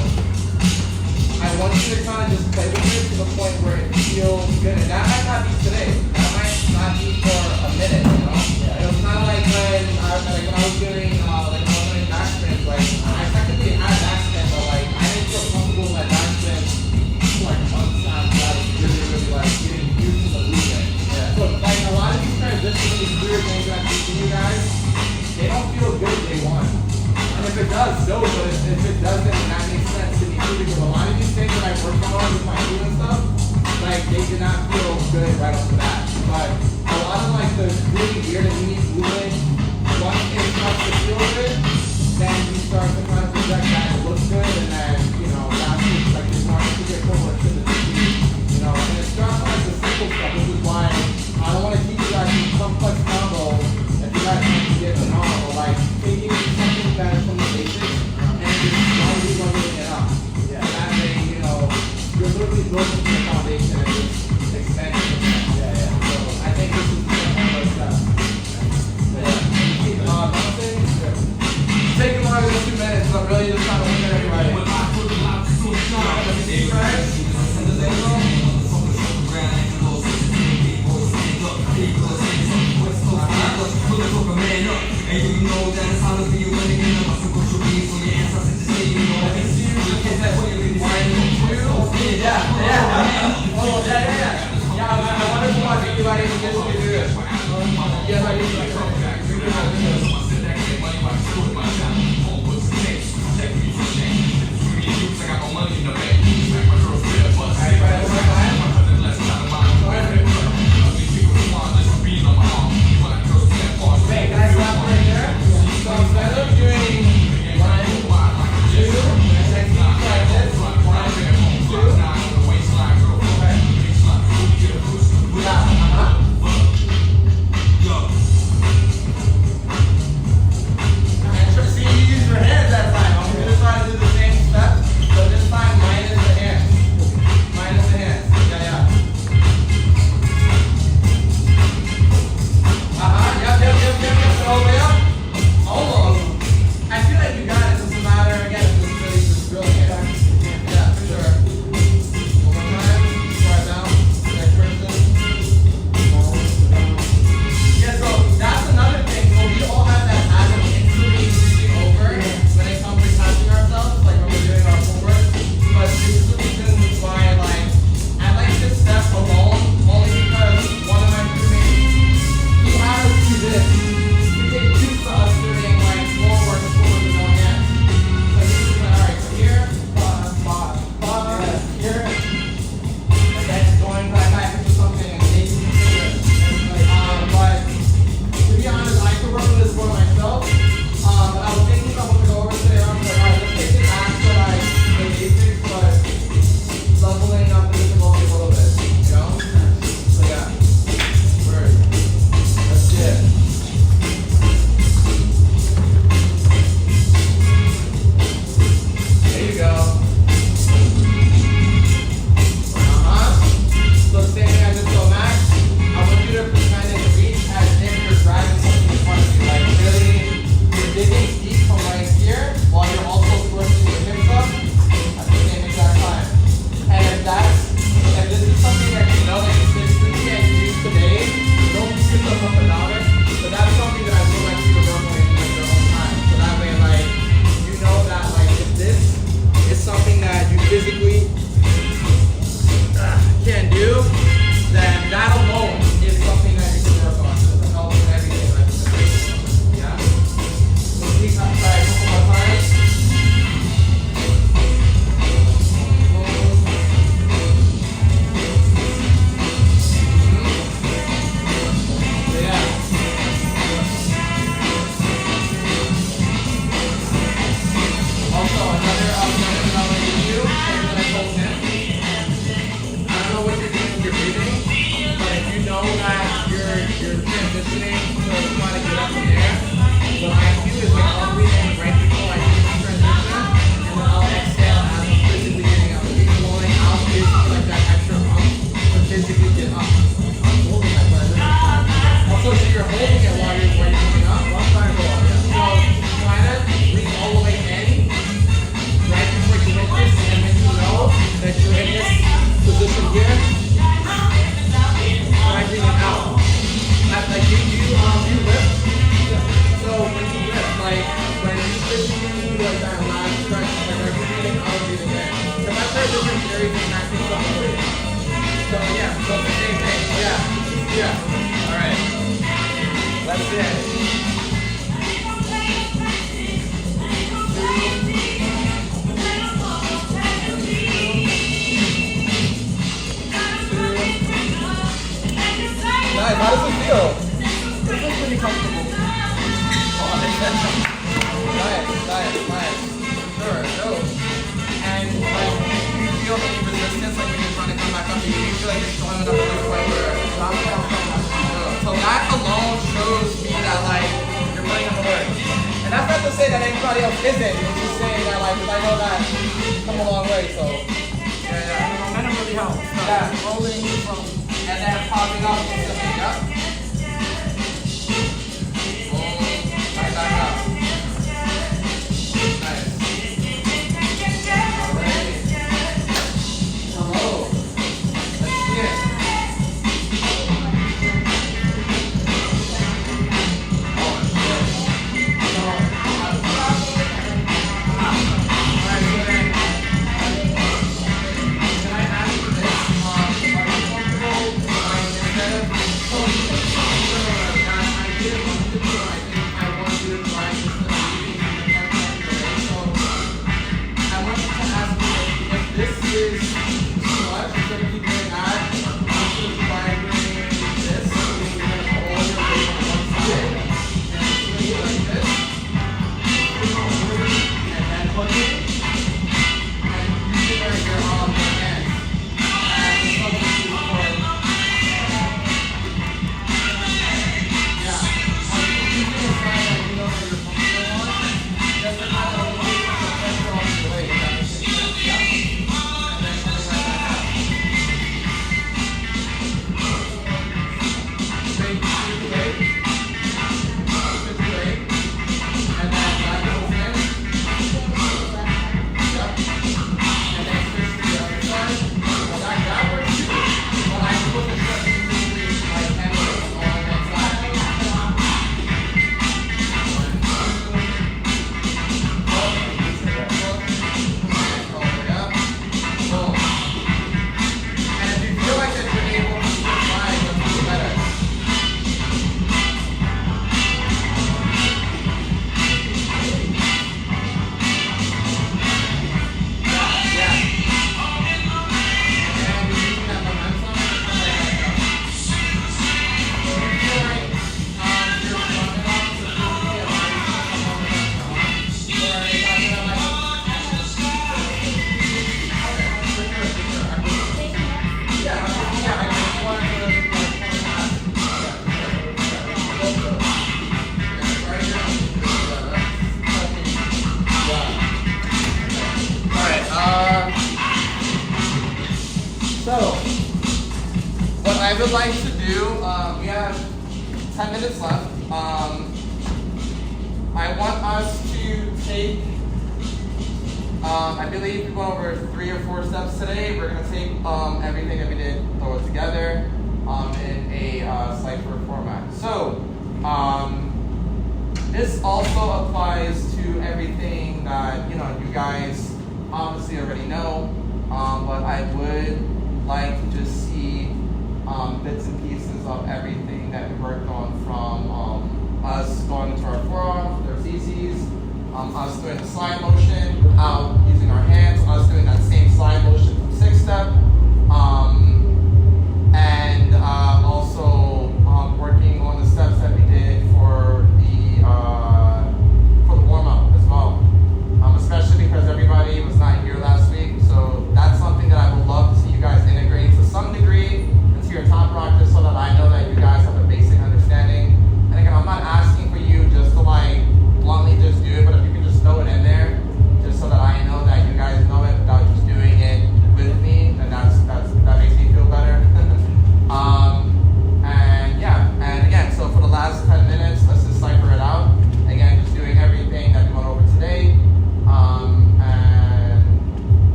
I want you to kind of just play with it to the point where it feels good. And that might not be today. That might not be for a minute, you know? Yeah. It was kind of like when I was doing back spins, like I technically had back spins, but like I didn't feel comfortable with my back spins for like months after I was really like getting used to the movement. Yeah. So like a lot of these transitions, these weird things that I'm teaching you guys, they don't feel good day one. And if it does, so good. If it doesn't, then that makes sense to me too, because a lot of these things that I worked on with my shoe and stuff, like they did not feel good right off the bat. But a lot of like the really weird and unique movement, once it starts to feel good, then you start to kind of project that it looks good, and then, you know, that's like you're starting to get forward to the you know, and it starts on like the simple stuff, which is why I don't want to teach you guys these complex combos if you guys want to get phenomenal, like taking something that is from the basics and just slowly leveling it up. Yeah. That way, you know, you're literally building the foundation and just expanding from there. Yeah. So I think this is one of those steps. Take it longer than 2 minutes, but really just trying to look at everybody. Let me see, right? I wonder if anybody can get to do this. Yes, I do. it up. Also, so you're holding it while you're coming up. One side go up, yeah. So try to reach all the way in right before you hit this, and when you know that you're in this position here, try bringing it out. Like you lift. So when you lift, like when you push you like that last stretch, like are you breathing out or breathing in? So that's very different theories and tactics of the way. So yeah, so it's the same thing. Yeah. All right. Let's do it. Nice, how does it feel? It feels pretty comfortable. Nice. Sure, dope. And like, do you feel any resistance like when you're trying to come back up? Do you feel like you're showing it up to the point where so that alone shows me that like you're putting in the work. And that's not to say that anybody else isn't. It's just saying that like, because I know that you've come a long way. So The momentum really helps. Yeah. Rolling from and then popping up instantly, yeah. Boom, right back up. Nice. Alright. Hello. Let's see it. I would like to do, we have 10 minutes left. I want us to take, I believe we went over 3 or 4 steps today. We're going to take everything that we did, throw it together in a cipher format. So, this also applies to everything that, you guys obviously already know, but I would like to just see bits and pieces of everything that we worked on, from us going into our forearm, their CCs, us doing the slide motion, out using our hands, us doing that same slide motion from 6 step, and also working on the steps that we did for the warm-up as well, especially because everybody was not here last week. So that's something that I would love to see you guys integrate to some degree into your top practice, so that I know that you guys have a basic understanding. And again, I'm not asking for you just to like bluntly just do it, but if you can just throw it in there, just so that I know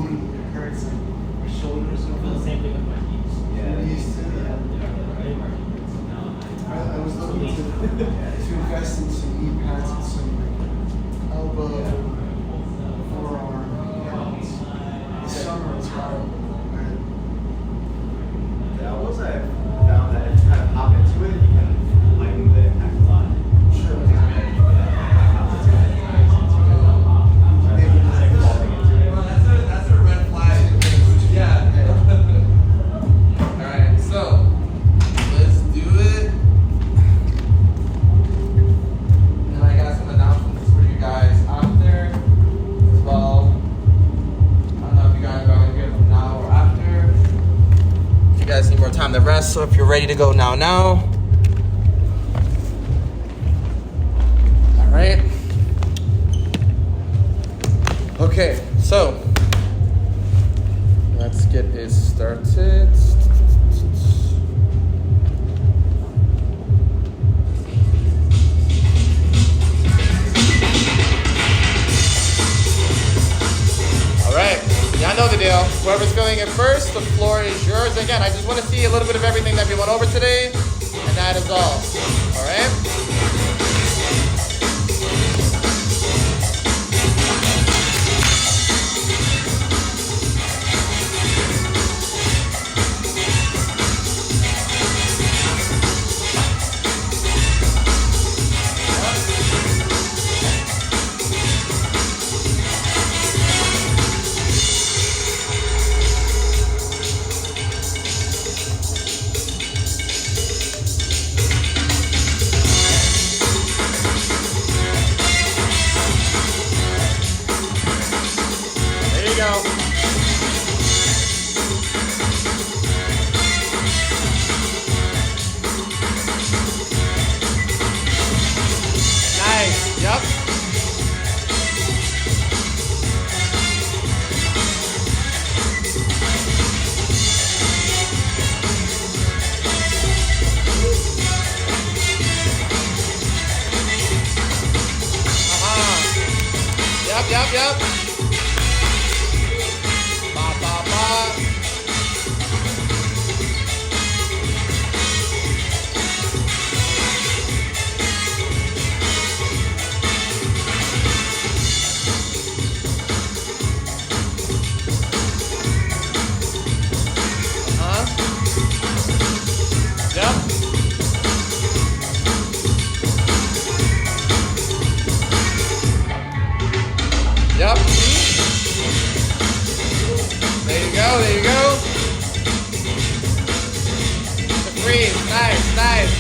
bone hurts, like my shoulders. I feel the same thing with my knees. I was looking to invest in some knee pads and some like elbow, forearm pads. This summer it's hard. Yeah, once I found that if you kind of hop into it, you can lighten the impact a lot. Sure. Well, that's a red flag. Yeah. Alright, so let's do it. And I got some announcements for you guys out there as well. I don't know if you guys are going to hear them now or after. You guys need more time to rest, so if you're ready to go now. All right. Okay, so let's get it started. All right. Y'all know the deal. Whoever's filling it first, the floor is yours. Again, I just want to see a little bit of everything that we went over today, and that is all. All right? Yep. Ba, ba, ba. Yep. Yep. There you go. The freeze. Nice. Nice.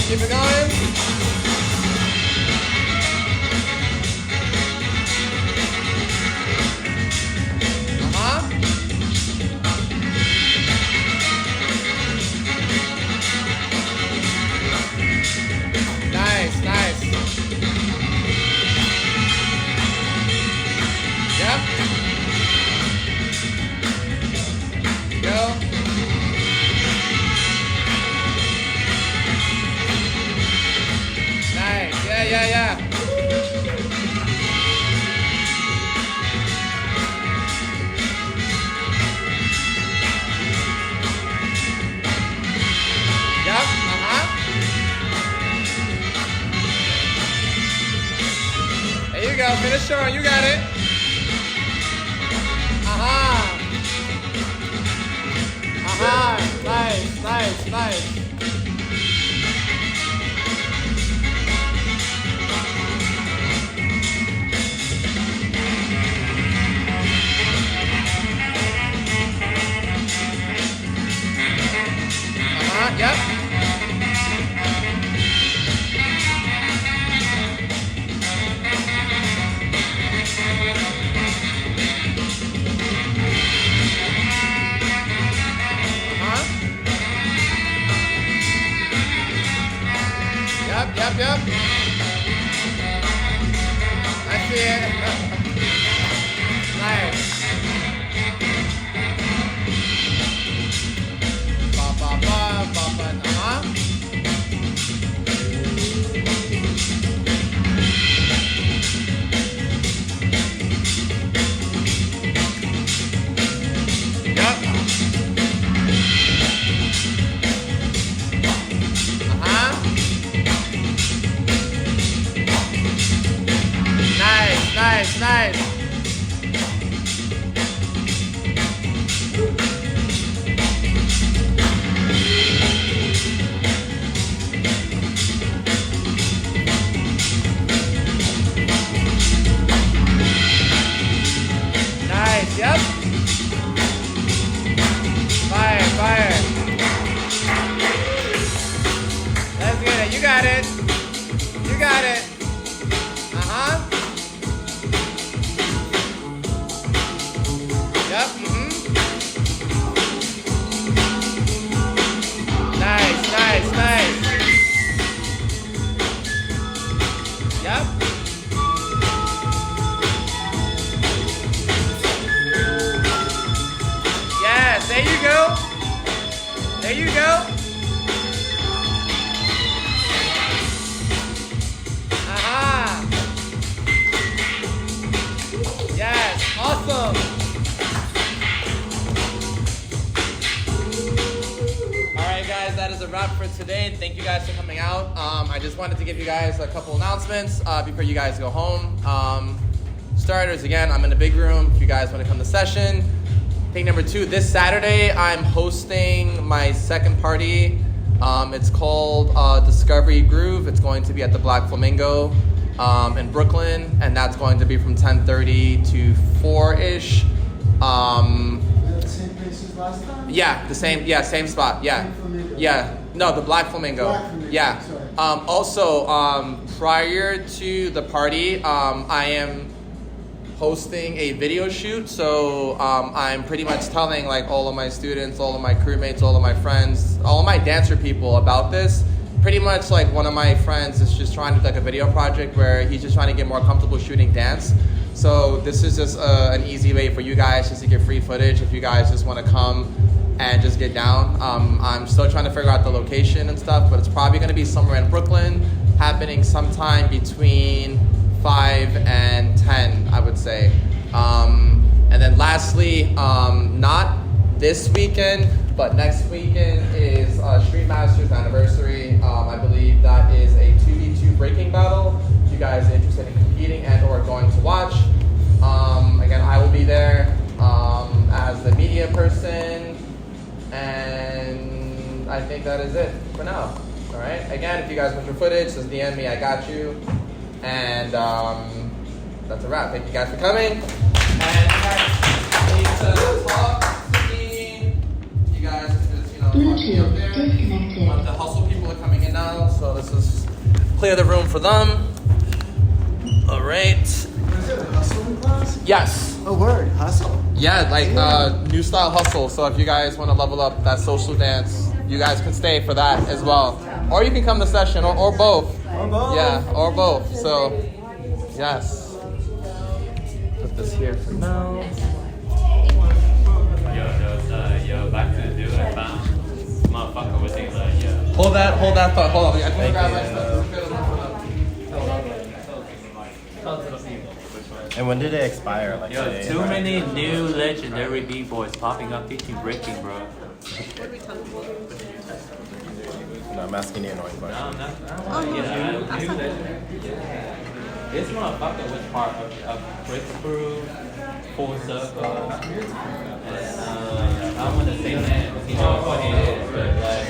Keep it going. Nice. Yep. Go. Nice. Yeah. Yep. There you go. Finish strong. You got it. Nice. Yep. Yep. I see it. Nice. Ba. Nice, nice. Nice, yep. Fire, fire. Let's get it. You got it. You got it. Uh-huh. Yep, Nice, nice, nice. Yep. Yes, there you go. There you go. Aha. Yes, awesome. Alright guys, that is a wrap for today. Thank you guys for coming out. I just wanted to give you guys a couple announcements before you guys go home. Starters, again, I'm in the big room if you guys want to come to session. Thing number 2, this Saturday I'm hosting my second party. It's called Discovery Groove. It's going to be at the Black Flamingo in Brooklyn, and that's going to be from 10:30 to 4-ish. The same place as last time? Yeah, same spot. Yeah. Yeah. No, the Black Flamingo. Black Flamingo, Yeah. sorry. Also, prior to the party, I am hosting a video shoot, so I'm pretty much telling like all of my students, all of my crewmates, all of my friends, all of my dancer people about this. Pretty much like one of my friends is just trying to do like a video project where he's just trying to get more comfortable shooting dance. So this is just an easy way for you guys just to get free footage if you guys just want to come and just get down. I'm still trying to figure out the location and stuff, but it's probably going to be somewhere in Brooklyn, happening sometime between 5 and 10, I would say. And then lastly, not this weekend, but next weekend is Street Masters anniversary. I believe that is a 2v2 breaking battle. If you guys are interested in competing and or going to watch. Again, I will be there as the media person, and I think that is it for now. All right. Again, if you guys want your footage, just DM me. I got you. And that's a wrap. Thank you guys for coming. And if you guys need to talk to me, you guys can just, talk to me up there. The hustle people are coming in now, so let's just clear the room for them. All right. Is it a hustling class? Yes. Oh, word. Hustle? Yeah, like new style hustle. So if you guys want to level up that social dance, you guys can stay for that as well. Or you can come to session, or both. Or both. Yeah, or both. So, yes. Put this here for now. Yo, back to the dude I found. Motherfucker was saying like, yo. Hold that thought. Hold on. I just want to grab my stuff. And when did it expire? Like Yo, today, too right? many new legendary b-boys popping up teaching breaking, bro. No, I'm asking the annoying question. This motherfucker was part of Breakthrough, Full Circle, and I'm gonna say that because he knows what it is, but like,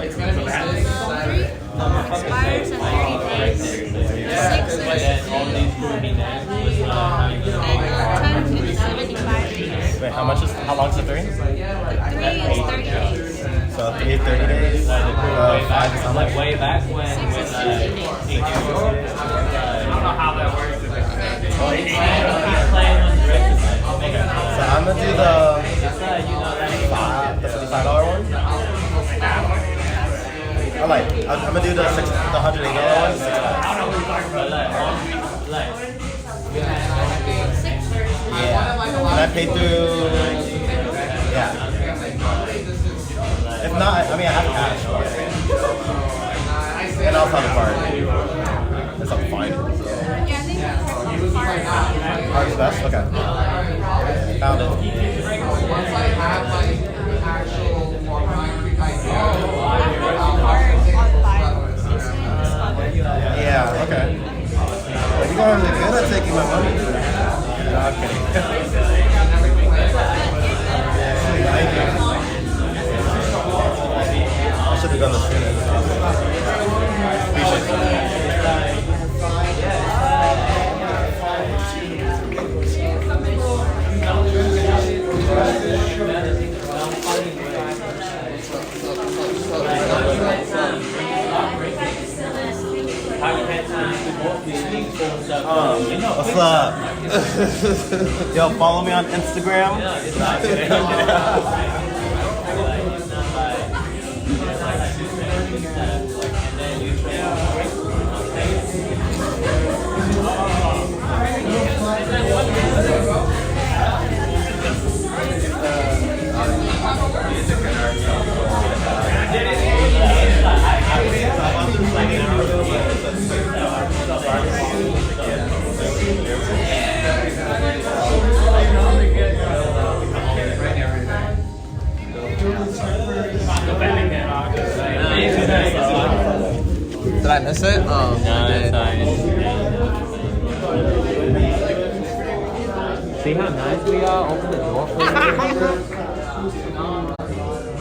It's going to be Saturday. Expires in 30 days. Yeah, 6 like, and all these groovy names was not time is 75 days. Wait, how long is the 3? 3 is 30 days. So 3 30 days? like the crew way 5 back, is how much? like way back when 6 with is 60 days. I don't know how that works. He's playing on the record. So I'm gonna do the $55 one. Oh, like, I'm gonna do the $180 one. I don't know what you're talking about. Like, Yeah. And I paid through. Yeah. If not, I mean, I have cash. And I'll have a card. That's I'm fine. Yeah, I think that's Card's best? Okay. Found it. Once I have like the actual more concrete idea, on file. Yeah, okay. Well, you farms are good at taking my money. I should have done this sooner. What's up? Yo, follow me on Instagram. Did I miss it? No, it's nice. See how nice we are? Open the door for you.